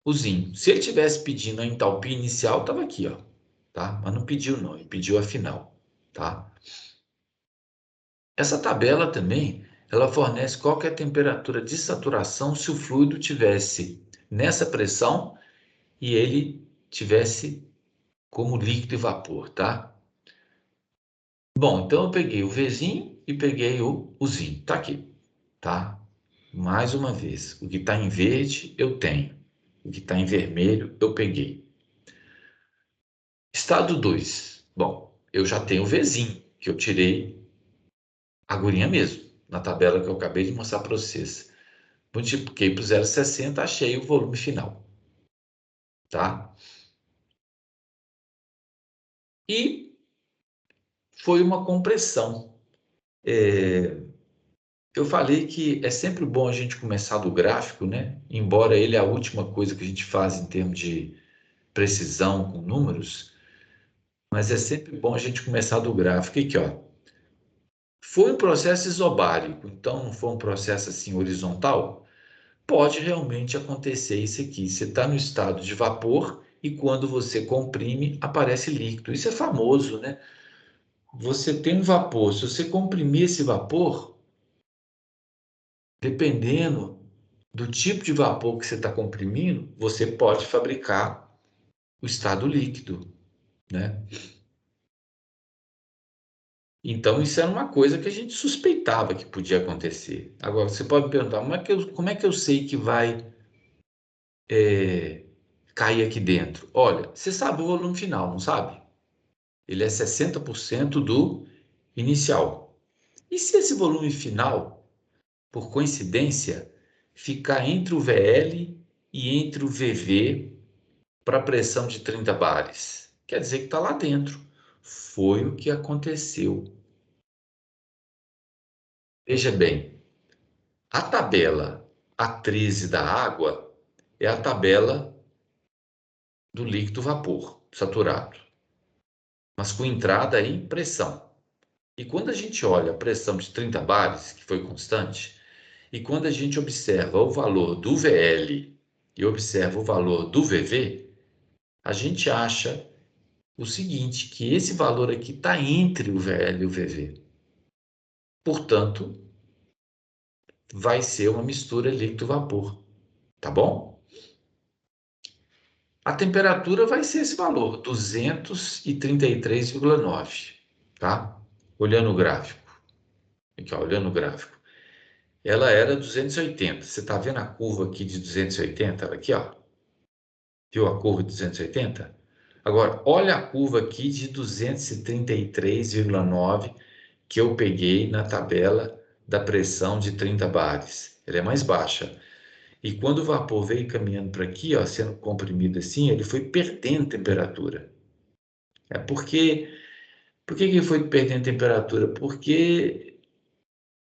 A: Uzinho. Se ele tivesse pedindo a entalpia inicial, estava aqui, ó, tá? Mas não pediu não, ele pediu a final, tá? Essa tabela também, ela fornece qual que é a temperatura de saturação se o fluido tivesse nessa pressão e ele tivesse como líquido e vapor, tá? Bom, então eu peguei o Vzinho e peguei o Uzinho, tá aqui, tá? Mais uma vez, o que está em verde eu tenho o que está em vermelho, eu peguei. Estado 2. Bom, eu já tenho o Vzinho, que eu tirei a agorinha mesmo, na tabela que eu acabei de mostrar para vocês. Multipliquei por 0,60, achei o volume final. Tá? E foi uma compressão. Eu falei que é sempre bom a gente começar do gráfico, né? Embora ele é a última coisa que a gente faz em termos de precisão com números, mas é sempre bom a gente começar do gráfico. Aqui, ó. Foi um processo isobárico, então não foi um processo assim horizontal. Pode realmente acontecer isso aqui. Você está no estado de vapor e quando você comprime, aparece líquido. Isso é famoso, né? Você tem um vapor. Se você comprimir esse vapor, dependendo do tipo de vapor que você está comprimindo, você pode fabricar o estado líquido, né? Então, isso era uma coisa que a gente suspeitava que podia acontecer. Agora, você pode me perguntar, como é que eu sei que vai cair aqui dentro? Olha, você sabe o volume final, não sabe? Ele é 60% do inicial. E se esse volume final, por coincidência, ficar entre o VL e entre o VV para pressão de 30 bares? Quer dizer que está lá dentro. Foi o que aconteceu. Veja bem, a tabela A13 da água é a tabela do líquido vapor saturado, mas com entrada em pressão. E quando a gente olha a pressão de 30 bares, que foi constante, e quando a gente observa o valor do VL e observa o valor do VV, a gente acha o seguinte, que esse valor aqui está entre o VL e o VV. Portanto, vai ser uma mistura líquido-vapor, tá bom? A temperatura vai ser esse valor, 233,9, tá? Olhando o gráfico. Aqui, ó, olhando o gráfico. Ela era 280. Você está vendo a curva aqui de 280? Aqui, ó. Viu a curva de 280? Agora, olha a curva aqui de 233,9 que eu peguei na tabela da pressão de 30 bares. Ela é mais baixa. E quando o vapor veio caminhando para aqui, ó, sendo comprimido assim, ele foi perdendo temperatura. Por que ele foi perdendo temperatura? Porque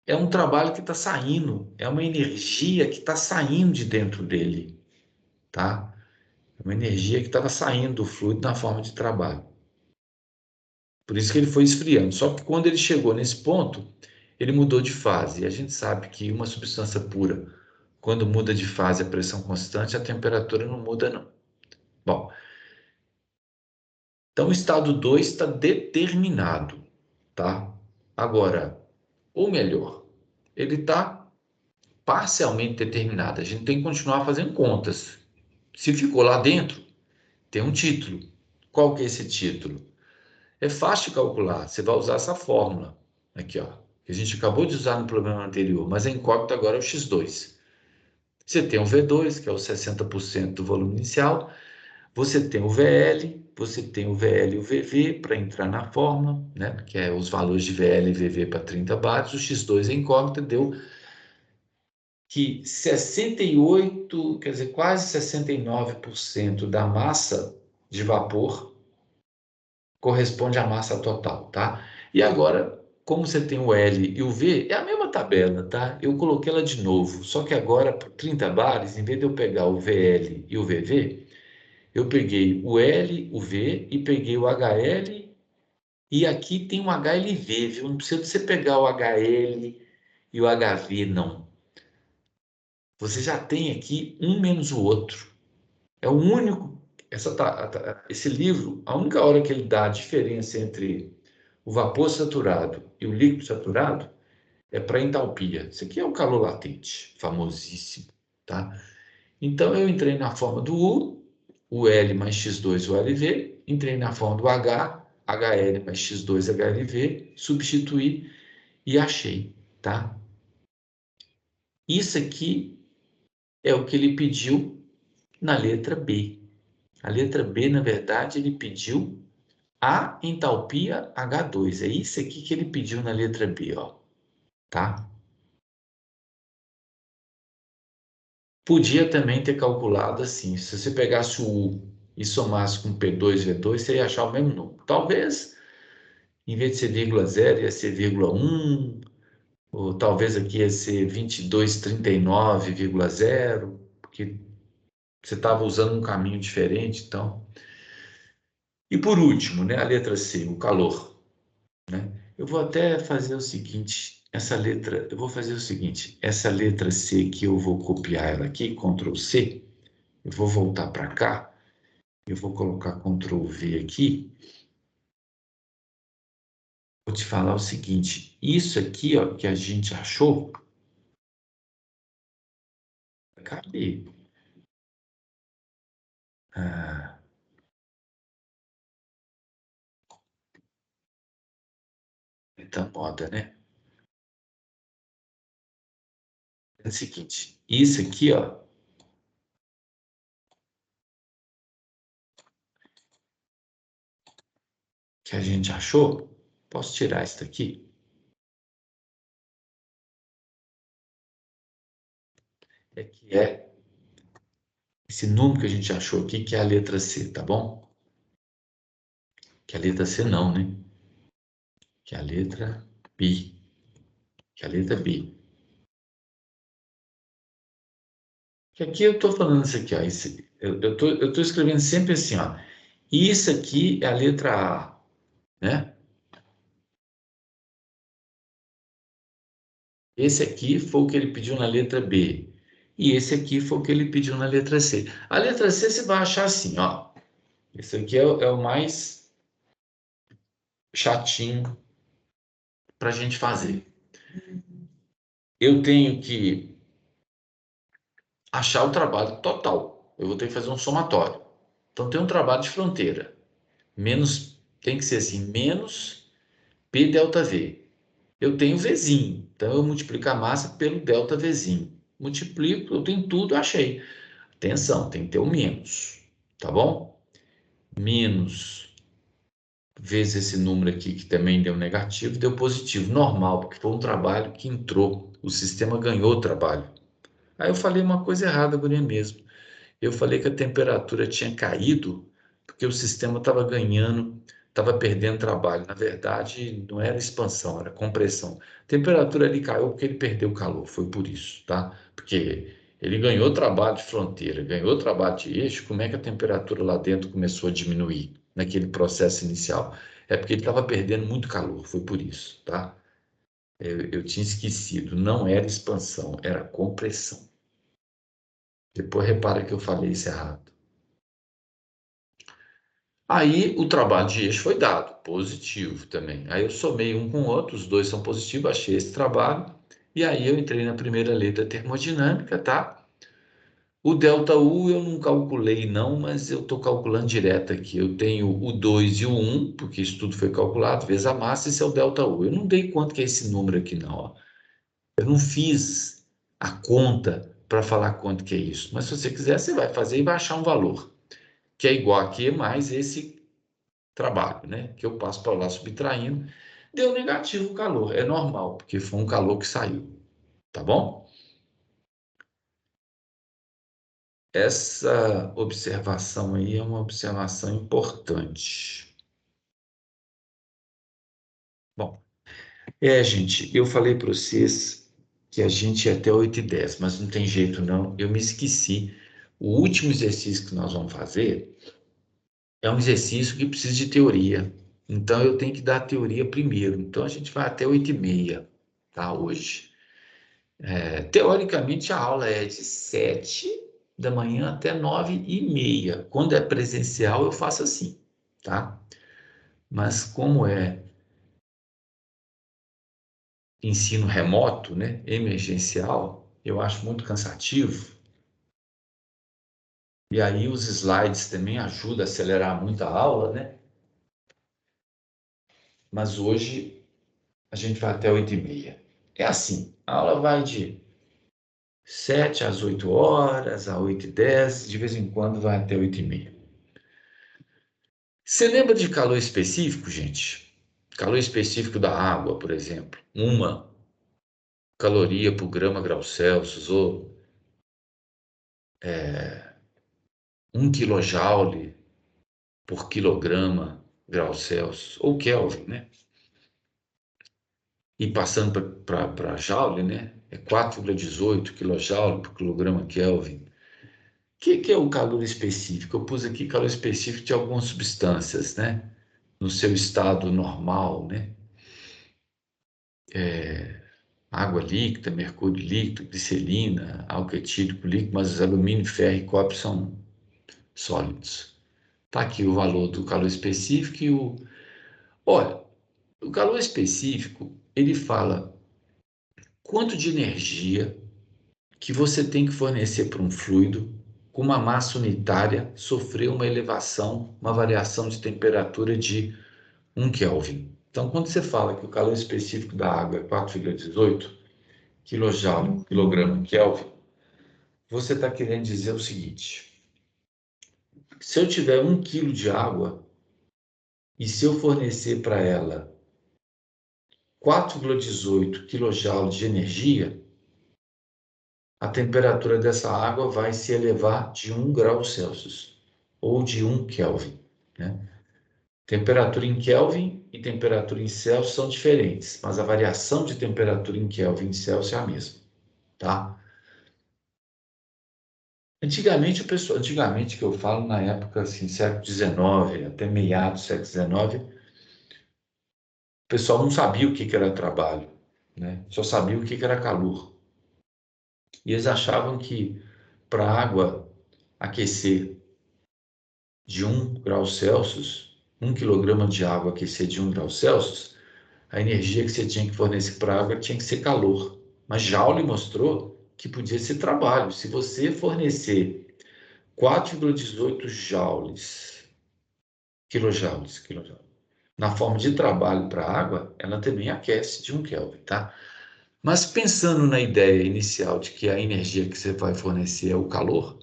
A: é um trabalho que está saindo, é uma energia que está saindo de dentro dele, tá? É uma energia que estava saindo do fluido na forma de trabalho. Por isso que ele foi esfriando. Só que quando ele chegou nesse ponto, ele mudou de fase. E a gente sabe que uma substância pura, quando muda de fase a pressão constante, a temperatura não muda, não. Bom, então o estado 2 está determinado, tá? Agora, ou melhor, ele está parcialmente determinado. A gente tem que continuar fazendo contas. Se ficou lá dentro, tem um título. Qual que é esse título? É fácil de calcular. Você vai usar essa fórmula aqui, ó, que a gente acabou de usar no problema anterior, mas a incógnita agora é o x2. Você tem o V2, que é os 60% do volume inicial. Você tem o VL, você tem o VL e o VV para entrar na fórmula, né? Que é os valores de VL e VV para 30 bares. O x2 é incógnita, deu que 68, quer dizer, quase 69% da massa de vapor corresponde à massa total, tá? E agora, como você tem o L e o V, é a mesma tabela, tá? Eu coloquei ela de novo, só que agora, por 30 bares, em vez de eu pegar o VL e o VV, eu peguei o L, o V e peguei o HL e aqui tem um HLV, viu? Não precisa de você pegar o HL e o HV, não. Você já tem aqui um menos o outro. É o único. Esse livro, a única hora que ele dá a diferença entre o vapor saturado e o líquido saturado é para entalpia. Isso aqui é o calor latente, famosíssimo, tá? Então eu entrei na forma do U, o L mais X2 o LV, entrei na forma do H, HL mais X2 HLV, substituí e achei, tá? Isso aqui é o que ele pediu na letra B. A letra B, na verdade, ele pediu a entalpia H2. É isso aqui que ele pediu na letra B, ó, tá? Podia também ter calculado assim, se você pegasse o U e somasse com P2, V2, você ia achar o mesmo número. Talvez, em vez de ser vírgula zero, ia ser vírgula 1, ou talvez aqui ia ser 2239,0, porque você estava usando um caminho diferente, então. E por último, né, a letra C, o calor, né? Eu vou até fazer o seguinte, eu vou fazer o seguinte, essa letra C que eu vou copiar ela aqui, Ctrl C, eu vou voltar para cá, eu vou colocar Ctrl V aqui, vou te falar o seguinte, isso aqui, ó, que a gente achou, vai caber. Ah, então moda, né? É o seguinte, isso aqui, ó, que a gente achou, posso tirar isso daqui? É que é esse número que a gente achou aqui, que é a letra C, tá bom? Que é a letra C não, né? Que é a letra B. Que é a letra B. Que aqui eu estou falando isso aqui, ó. Eu tô escrevendo sempre assim, ó. Isso aqui é a letra A, né? Esse aqui foi o que ele pediu na letra B. E esse aqui foi o que ele pediu na letra C. A letra C você vai achar assim, ó. Esse aqui é o mais chatinho para a gente fazer. Eu tenho que achar o trabalho total. Eu vou ter que fazer um somatório. Então tem um trabalho de fronteira. Menos, tem que ser assim, menos P delta V. Eu tenho Vzinho. Então eu multiplico a massa pelo delta Vzinho. Multiplico, eu tenho tudo, achei. Atenção, tem que ter o menos. Tá bom? Menos vezes esse número aqui, que também deu negativo, deu positivo. Normal, porque foi um trabalho que entrou. O sistema ganhou o trabalho. Aí eu falei uma coisa errada, guria mesmo. Eu falei que a temperatura tinha caído porque o sistema estava ganhando, estava perdendo trabalho. Na verdade, não era expansão, era compressão. A temperatura ali caiu porque ele perdeu calor, foi por isso, tá? Porque ele ganhou trabalho de fronteira, ganhou trabalho de eixo, como é que a temperatura lá dentro começou a diminuir naquele processo inicial? É porque ele estava perdendo muito calor, foi por isso, tá? Eu tinha esquecido, não era expansão, era compressão. Depois repara que eu falei isso errado. Aí o trabalho de eixo foi dado, positivo também. Aí eu somei um com o outro, os dois são positivos, achei esse trabalho. E aí eu entrei na primeira lei da termodinâmica, tá? O ΔU eu não calculei não, mas eu estou calculando direto aqui. Eu tenho o 2 e o 1, porque isso tudo foi calculado, vezes a massa, esse é o ΔU. Eu não dei quanto que é esse número aqui não, ó. Eu não fiz a conta para falar quanto que é isso. Mas se você quiser, você vai fazer e vai achar um valor, que é igual aqui mais esse trabalho, né? Que eu passo para lá subtraindo, deu negativo o calor. É normal, porque foi um calor que saiu, tá bom? Essa observação aí é uma observação importante. Bom, gente, eu falei para vocês que a gente ia até 8h10, mas não tem jeito não, eu me esqueci. O último exercício que nós vamos fazer é um exercício que precisa de teoria. Então eu tenho que dar a teoria primeiro. Então a gente vai até 8h30, tá? Hoje. Teoricamente, a aula é de 7 da manhã até 9h30. Quando é presencial, eu faço assim, tá? Mas como é ensino remoto, né, emergencial, eu acho muito cansativo. E aí os slides também ajudam a acelerar muito a aula, né? Mas hoje a gente vai até 8h30. É assim, a aula vai de 7 às 8 horas, às 8h10, de vez em quando vai até 8h30. Você lembra de calor específico, gente? Calor específico da água, por exemplo. 1 caloria por grama grau Celsius, ou 1 kJ por quilograma grau Celsius, ou Kelvin, né? E passando para Joule, né? É 4,18 kJ por quilograma Kelvin. O que é o calor específico? Eu pus aqui calor específico de algumas substâncias, né? No seu estado normal, né? Água líquida, mercúrio líquido, glicerina, álcool etílico líquido, mas alumínio, ferro e cobre são sólidos. Está aqui o valor do calor específico e. Olha, o calor específico, ele fala quanto de energia que você tem que fornecer para um fluido com uma massa unitária sofreu uma elevação, uma variação de temperatura de 1 Kelvin. Então, quando você fala que o calor específico da água é 4,18 kJ quilograma Kelvin, você está querendo dizer o seguinte: se eu tiver 1 quilo de água e se eu fornecer para ela 4,18 kJ de energia, a temperatura dessa água vai se elevar de 1 grau Celsius ou de 1 Kelvin, né? Temperatura em Kelvin e temperatura em Celsius são diferentes, mas a variação de temperatura em Kelvin e Celsius é a mesma, tá? Antigamente que eu falo na época assim, século XIX, até meados do século XIX, o pessoal não sabia o que era trabalho, né? Só sabia o que era calor. E eles achavam que para a água aquecer de 1 grau Celsius, 1 kg de água aquecer de 1 grau Celsius, a energia que você tinha que fornecer para a água tinha que ser calor. Mas Joule mostrou que podia ser trabalho. Se você fornecer 4,18 joules, quilojoules, na forma de trabalho para a água, ela também aquece de 1 Kelvin, tá? Mas pensando na ideia inicial de que a energia que você vai fornecer é o calor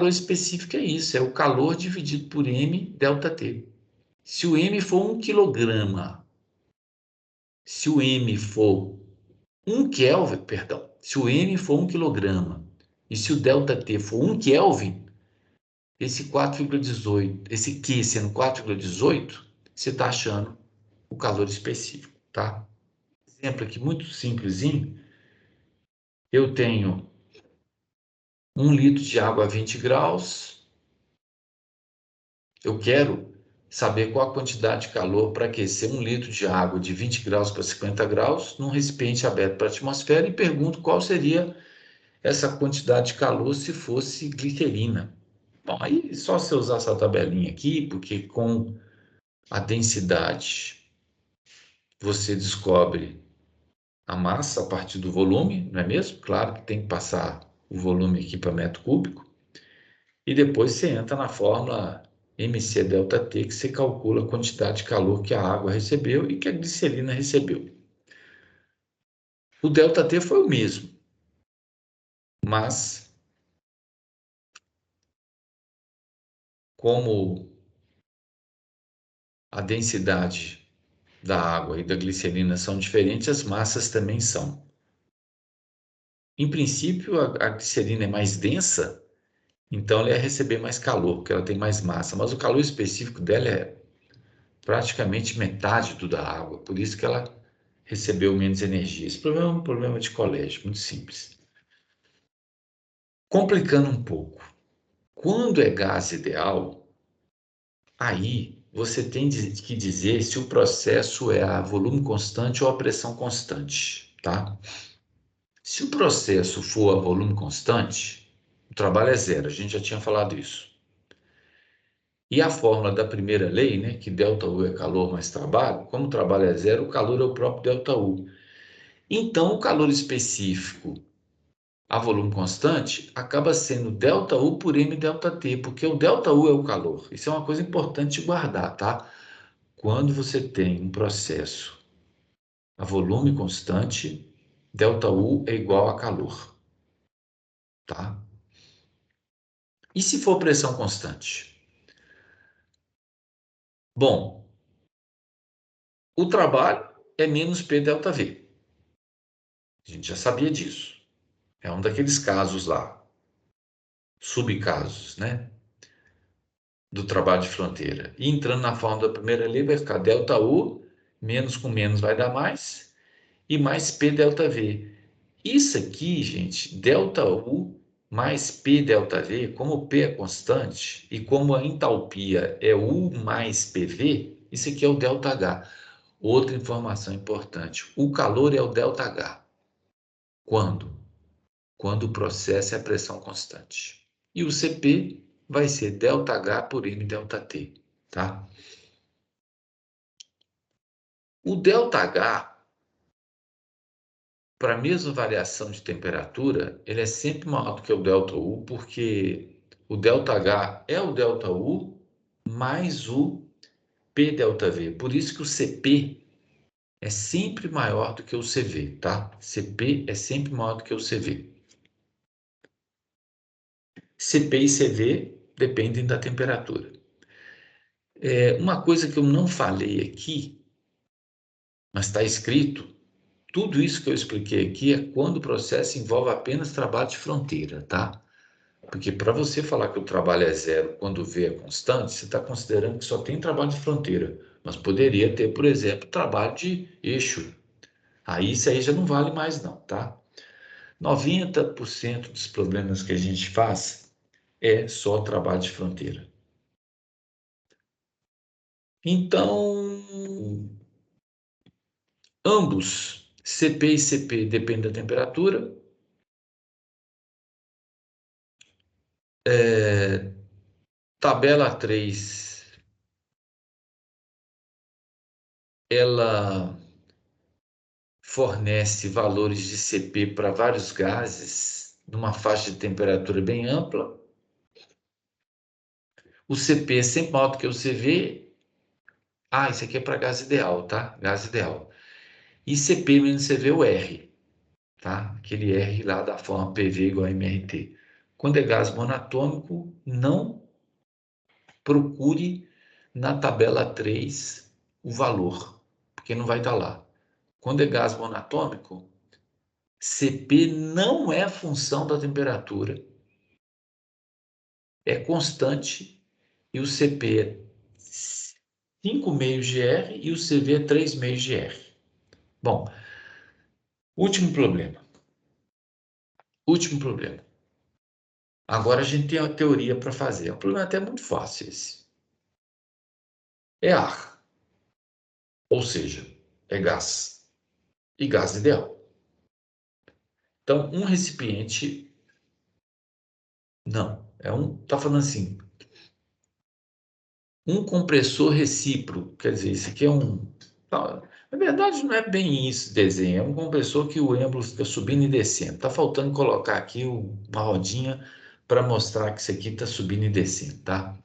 A: específico é isso, é o calor dividido por M delta T. Se o M for 1 quilograma, se o M for 1 Kelvin, perdão, se o M for 1 quilograma e se o delta T for 1 Kelvin, esse 4,18, esse Q sendo 4,18, você está achando o calor específico, tá? Exemplo aqui muito simplesinho, eu tenho 1 litro de água a 20 graus, eu quero saber qual a quantidade de calor para aquecer 1 litro de água de 20 graus para 50 graus num recipiente aberto para a atmosfera e pergunto qual seria essa quantidade de calor se fosse glicerina. Bom, aí só se eu usar essa tabelinha aqui, porque com a densidade você descobre a massa a partir do volume, não é mesmo? Claro que tem que passar o volume aqui para metro cúbico. E depois você entra na fórmula mc delta T, que você calcula a quantidade de calor que a água recebeu e que a glicerina recebeu. O delta T foi o mesmo, mas como a densidade da água e da glicerina são diferentes, as massas também são. Em princípio, a glicerina é mais densa, então ela ia receber mais calor, porque ela tem mais massa, mas o calor específico dela é praticamente metade do da água, por isso que ela recebeu menos energia. Esse problema é um problema de colégio, muito simples. Complicando um pouco, quando é gás ideal, aí você tem que dizer se o processo é a volume constante ou a pressão constante, tá? Se o processo for a volume constante, o trabalho é zero, a gente já tinha falado isso. E a fórmula da primeira lei, né, que ΔU é calor mais trabalho, como o trabalho é zero, o calor é o próprio ΔU. Então, o calor específico a volume constante acaba sendo ΔU por M ΔT, porque o ΔU é o calor. Isso é uma coisa importante de guardar, tá? Quando você tem um processo a volume constante, ΔU é igual a calor. tá? E se for pressão constante? Bom, o trabalho é menos P delta V. A gente já sabia disso. É um daqueles casos lá, subcasos, né? Do trabalho de fronteira. E entrando na forma da primeira lei, vai ficar delta U, menos com menos vai dar mais, e mais P delta V. Isso aqui, gente, delta U mais P delta V, como o P é constante e como a entalpia é U mais PV, isso aqui é o delta H. Outra informação importante, o calor é o delta H. Quando? Quando o processo é a pressão constante. E o CP vai ser delta H por M delta T, tá? O delta H, para a mesma variação de temperatura, ele é sempre maior do que o delta U, porque o delta H é o delta U mais o P delta V. Por isso que o CP é sempre maior do que o CV, tá? CP é sempre maior do que o CV. CP e CV dependem da temperatura. Uma coisa que eu não falei aqui, mas está escrito, tudo isso que eu expliquei aqui é quando o processo envolve apenas trabalho de fronteira, tá? Porque para você falar que o trabalho é zero quando o V é constante, você está considerando que só tem trabalho de fronteira. Mas poderia ter, por exemplo, trabalho de eixo. Aí isso aí já não vale mais não, tá? 90% dos problemas que a gente faz é só trabalho de fronteira. Então, ambos, CP e CP, dependem da temperatura. Tabela 3, ela fornece valores de CP para vários gases, numa faixa de temperatura bem ampla. O CP é sempre maior do que o CV. Isso aqui é para gás ideal, tá? Gás ideal. E CP menos CV é o R, tá? Aquele R lá da forma PV igual a MRT. Quando é gás monatômico, não procure na tabela 3 o valor, porque não vai estar lá. Quando é gás monatômico, CP não é função da temperatura, é constante, e o CP é 5 meios de R e o CV é 3 meios de R. Bom, último problema. Último problema. Agora a gente tem uma teoria para fazer. É um problema até muito fácil esse. É ar, ou seja, é gás. E gás ideal. Então, um recipiente... Não, tá falando assim, um compressor recíproco, quer dizer, isso aqui é um... Não, na verdade, não é bem isso, desenho. É um compressor que o êmbolo fica subindo e descendo. Está faltando colocar aqui uma rodinha para mostrar que isso aqui está subindo e descendo, tá?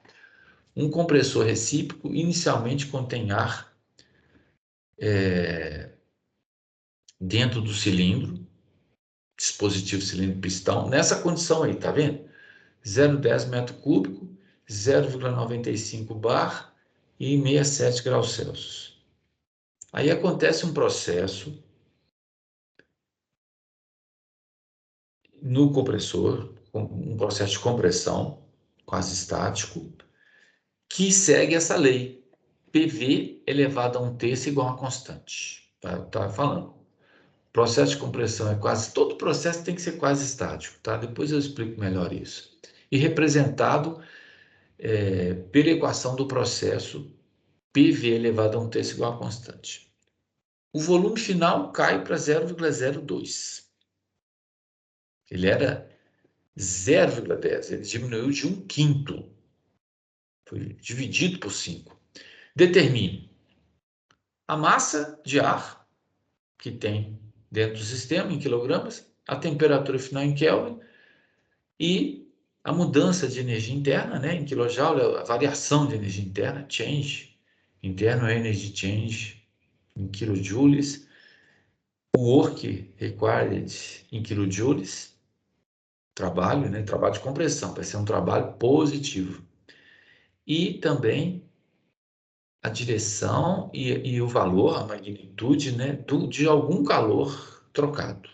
A: Um compressor recíproco inicialmente contém ar dentro do cilindro, dispositivo cilindro pistão, nessa condição aí, tá vendo? 0,10 metro cúbico, 0,95 bar e 67 graus Celsius. Aí acontece um processo no compressor, um processo de compressão, quase estático, que segue essa lei. PV elevado a 1/3 igual a constante. Tá falando. Processo de compressão é quase... Todo processo tem que ser quase estático, tá? Depois eu explico melhor isso. E representado pela equação do processo PV elevado a 1/3 igual a constante. O volume final cai para 0,02. Ele era 0,10, ele diminuiu de 1/5. Foi dividido por 5. Determine a massa de ar que tem dentro do sistema em quilogramas, a temperatura final em Kelvin e a mudança de energia interna, né, em kJ, a variação de energia interna, change, interno energy change em kilojoules, o work required em kilojoules trabalho, né? Trabalho de compressão, vai ser um trabalho positivo. E também a direção e o valor, a magnitude, né, de algum calor trocado.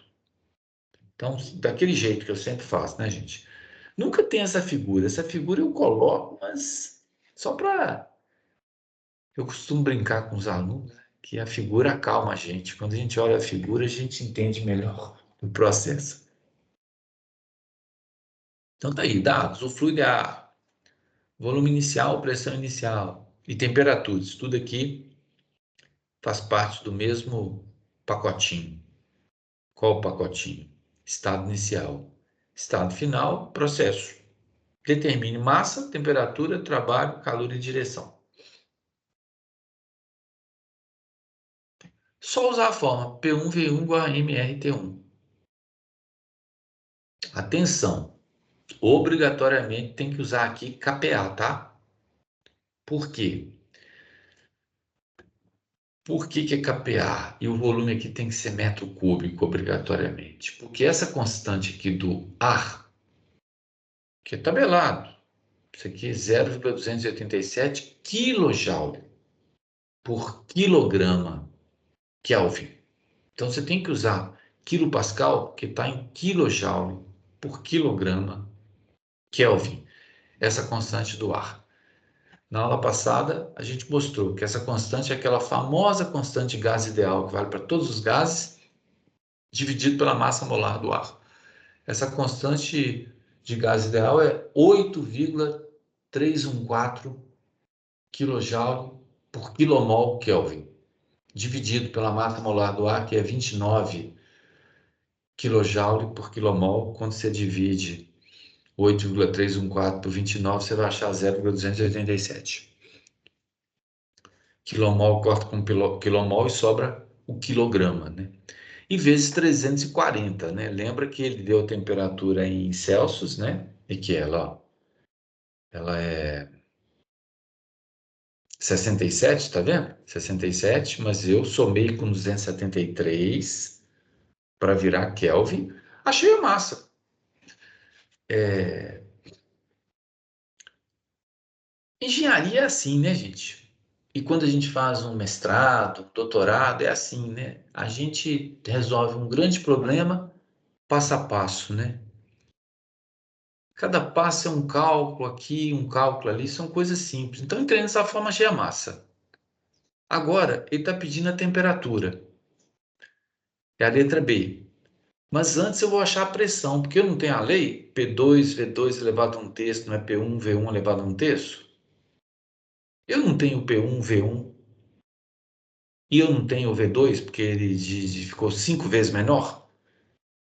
A: Então, daquele jeito que eu sempre faço, né, gente? Nunca tem essa figura. Essa figura eu coloco, mas só para... Eu costumo brincar com os alunos, né, que a figura acalma a gente. Quando a gente olha a figura, a gente entende melhor o processo. Então, tá aí, dados, o fluido é ar, volume inicial, pressão inicial e temperatura. Isso tudo aqui faz parte do mesmo pacotinho. Qual o pacotinho? Estado inicial. Estado final, processo. Determine massa, temperatura, trabalho, calor e direção. Só usar a forma P1V1 igual a MRT1. Atenção, obrigatoriamente tem que usar aqui kPa, tá? Por quê? Por que é kPa? E o volume aqui tem que ser metro cúbico obrigatoriamente. Porque essa constante aqui do ar, que é tabelado, isso aqui é 0,287 kJ por quilograma Kelvin. Então você tem que usar quilopascal, que está em kilojoule por quilograma Kelvin, essa constante do ar. Na aula passada, a gente mostrou que essa constante é aquela famosa constante de gás ideal, que vale para todos os gases, dividido pela massa molar do ar. Essa constante de gás ideal é 8,314 kJ por quilomol Kelvin, dividido pela massa molar do ar, que é 29 kJ por quilomol. Quando você divide 8,314 por 29, você vai achar 0,287. Quilomol corta com quilomol e sobra o quilograma, né? E vezes 340, né? Lembra que ele deu a temperatura em Celsius, né? E que ela é 67, tá vendo? 67, mas eu somei com 273 para virar Kelvin. Achei a massa. Engenharia é assim, né, gente? E quando a gente faz um mestrado, doutorado, é assim, né? A gente resolve um grande problema passo a passo, né? Cada passo é um cálculo aqui, um cálculo ali, são coisas simples. Então, entrei nessa forma, achei a massa. Agora, ele está pedindo a temperatura. É a letra B. Mas antes eu vou achar a pressão, porque eu não tenho a lei P2, V2 elevado a um terço, não é P1, V1 elevado a um terço? Eu não tenho P1, V1 e eu não tenho o V2, porque ele ficou 5 vezes menor,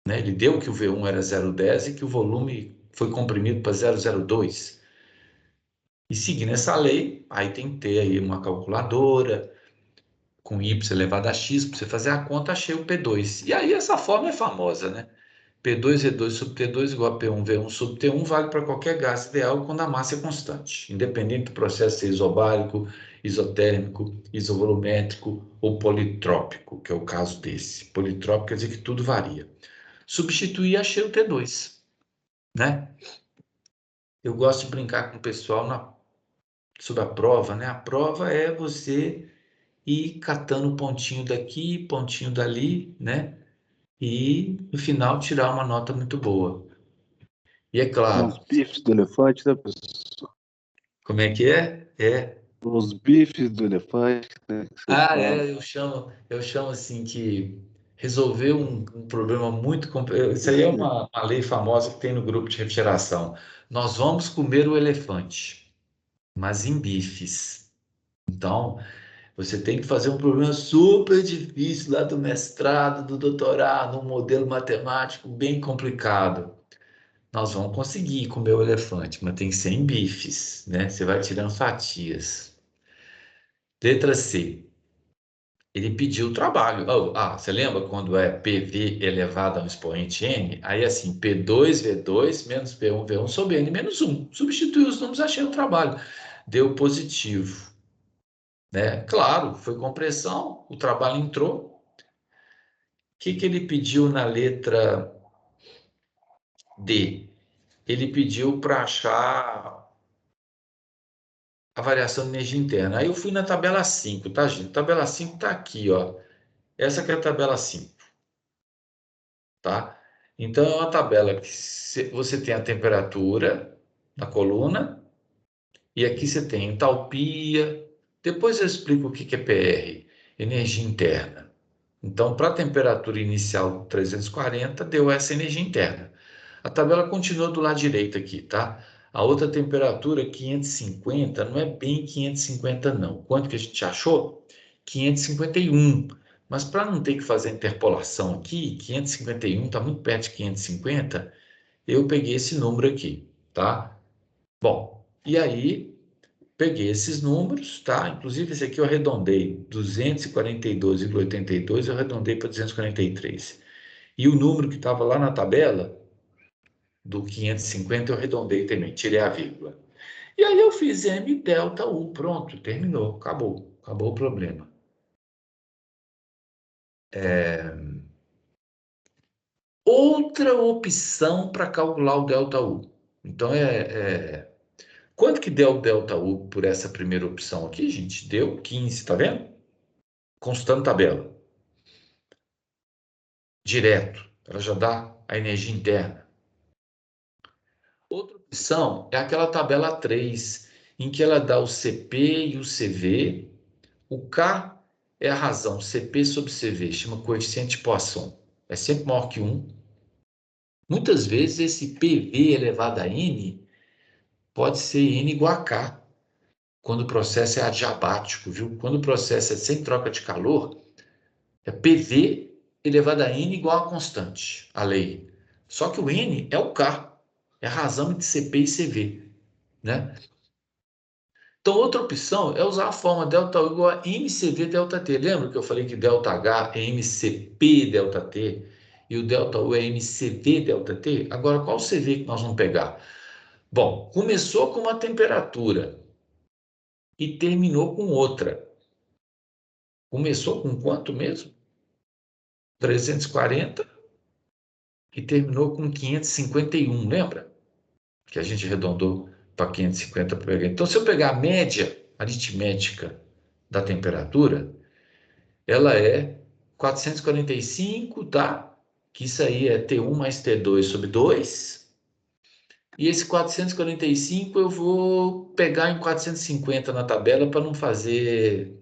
A: né? Ele deu que o V1 era 0,10 e que o volume foi comprimido para 0,02. E seguindo essa lei, aí tem que ter aí uma calculadora com y elevado a x para você fazer a conta, achei o P2. E aí essa forma é famosa, né? P2V2 sobre T2 igual a P1V1 sobre T1 vale para qualquer gás ideal quando a massa é constante, independente do processo ser isobárico, isotérmico, isovolumétrico ou politrópico, que é o caso desse. Politrópico quer dizer que tudo varia. Substituir, achei o T2, né? Eu gosto de brincar com o pessoal sobre a prova, né? A prova é você ir catando pontinho daqui, pontinho dali, né? E no final tirar uma nota muito boa. E é
C: Os
A: claro,
C: bifes do elefante, né, professor?
A: como é que é?
C: Os bifes do elefante, né, que vocês falam.
A: Eu chamo assim que resolver um problema muito complexo. Isso aí é uma lei famosa que tem no grupo de refrigeração. Nós vamos comer o elefante, mas em bifes. Então, você tem que fazer um problema super difícil lá do mestrado, do doutorado, um modelo matemático bem complicado. Nós vamos conseguir comer o elefante, mas tem que ser em bifes, né? Você vai tirando fatias. Letra C. Ele pediu o trabalho. Você lembra quando é PV elevado a um expoente n? Aí assim, P2V2 menos P1V1 sobre n menos 1. Substituiu os números, achei o trabalho. Deu positivo, né? Claro, foi compressão, o trabalho entrou. O que ele pediu na letra D. Ele pediu para achar a variação de energia interna. Aí eu fui na tabela 5, tá, gente? Tabela 5 está aqui, ó. Essa aqui é a tabela 5, tá? Então, é uma tabela que você tem a temperatura na coluna, e aqui você tem entalpia. Depois eu explico o que é PR, energia interna. Então, para a temperatura inicial 340, deu essa energia interna. A tabela continua do lado direito aqui, tá? A outra temperatura, 550, não é bem 550 não. Quanto que a gente achou? 551. Mas para não ter que fazer a interpolação aqui, 551 está muito perto de 550, eu peguei esse número aqui, tá? Bom, e aí peguei esses números, tá? Inclusive esse aqui eu arredondei, 242,82, eu arredondei para 243. E o número que estava lá na tabela, do 550, eu arredondei também, tirei a vírgula. E aí eu fiz M delta U, pronto, terminou, acabou o problema. Outra opção para calcular o delta U. Então, quanto que deu o delta U por essa primeira opção aqui, gente? Deu 15, tá vendo? Constando tabela. Direto, ela já dá a energia interna. Outra opção é aquela tabela 3, em que ela dá o CP e o CV. O K é a razão, CP sobre CV, chama coeficiente de Poisson. É sempre maior que 1. Muitas vezes esse PV elevado a N pode ser N igual a K, quando o processo é adiabático, viu? Quando o processo é sem troca de calor, é PV elevado a N igual a constante, a lei. Só que o N é o K, é a razão de CP e CV, né? Então, outra opção é usar a forma ΔU igual a MCV ΔT. Lembra que eu falei que ΔH é MCP ΔT e o ΔU é MCV ΔT? Agora, qual CV que nós vamos pegar? Bom, começou com uma temperatura e terminou com outra. Começou com quanto mesmo? 340 e terminou com 551, lembra? Que a gente arredondou para 550 para pegar. Então, se eu pegar a média aritmética da temperatura, ela é 445, tá? Que isso aí é T1 mais T2 sobre 2. E esse 445 eu vou pegar em 450 na tabela para não fazer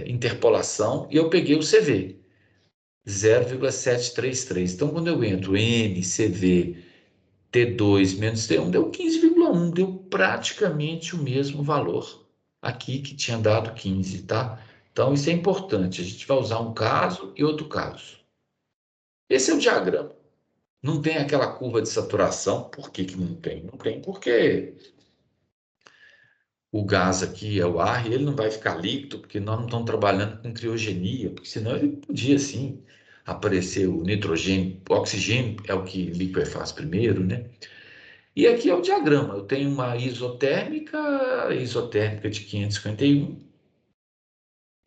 A: interpolação. E eu peguei o CV, 0,733. Então, quando eu entro N, CV, T2 menos T1, deu 15,1. Deu praticamente o mesmo valor aqui que tinha dado 15, tá? Então, isso é importante. A gente vai usar um caso e outro caso. Esse é o diagrama. Não tem aquela curva de saturação. Por que que não tem? Não tem porque o gás aqui é o ar e ele não vai ficar líquido, porque nós não estamos trabalhando com criogenia, porque senão ele podia, sim, aparecer o nitrogênio. O oxigênio é o que liquefaz primeiro, né? E aqui é o diagrama. Eu tenho uma isotérmica de 551.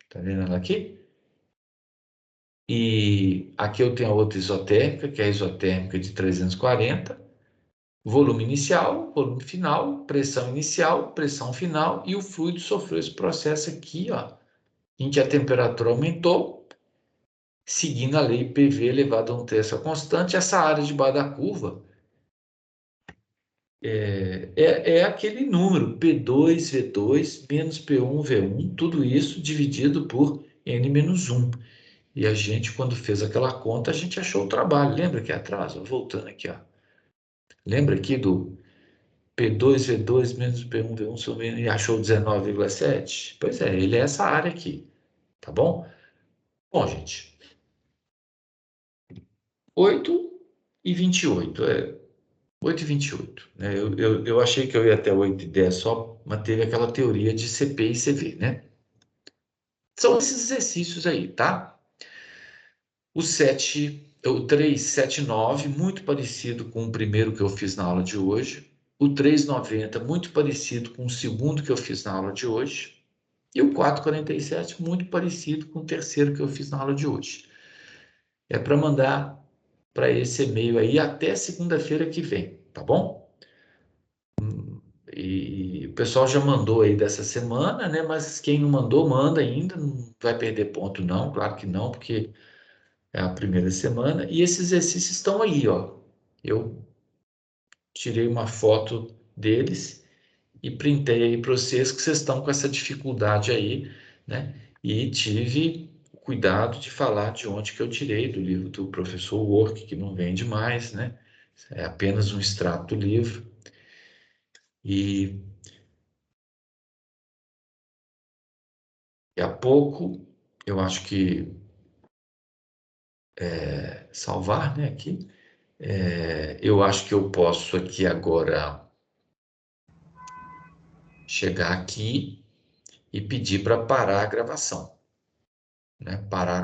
A: Tá vendo ela aqui? E aqui eu tenho a outra isotérmica, que é a isotérmica de 340. Volume inicial, volume final, pressão inicial, pressão final, e o fluido sofreu esse processo aqui, ó, em que a temperatura aumentou, seguindo a lei PV elevado a 1/3 constante. Essa área debaixo da curva é aquele número, P2, V2, menos P1, V1, tudo isso dividido por N menos 1. E a gente, quando fez aquela conta, a gente achou o trabalho. Lembra aqui atrás? Ó, voltando aqui, ó. Lembra aqui do P2, V2, menos P1, V1, e achou 19,7? Pois é, ele é essa área aqui, tá bom? Bom, gente, 8 e 28, 8 e 28, né? Eu achei que eu ia até 8 e 10 só, mas teve aquela teoria de CP e CV, né? São esses exercícios aí, tá? O 379, muito parecido com o primeiro que eu fiz na aula de hoje. O 390, muito parecido com o segundo que eu fiz na aula de hoje. E o 447, muito parecido com o terceiro que eu fiz na aula de hoje. É para mandar para esse e-mail aí até segunda-feira que vem, tá bom? E o pessoal já mandou aí dessa semana, né? Mas quem não mandou, manda ainda, não vai perder ponto não, claro que não, porque é a primeira semana. E esses exercícios estão aí, ó. Eu tirei uma foto deles e printei aí para vocês que vocês estão com essa dificuldade aí, né? E tive o cuidado de falar de onde que eu tirei, do livro do professor Work, que não vende mais, né? É apenas um extrato do livro. E daqui a pouco, eu acho que salvar, né, aqui. Eu acho que eu posso aqui agora chegar aqui e pedir para parar a gravação, né? Parar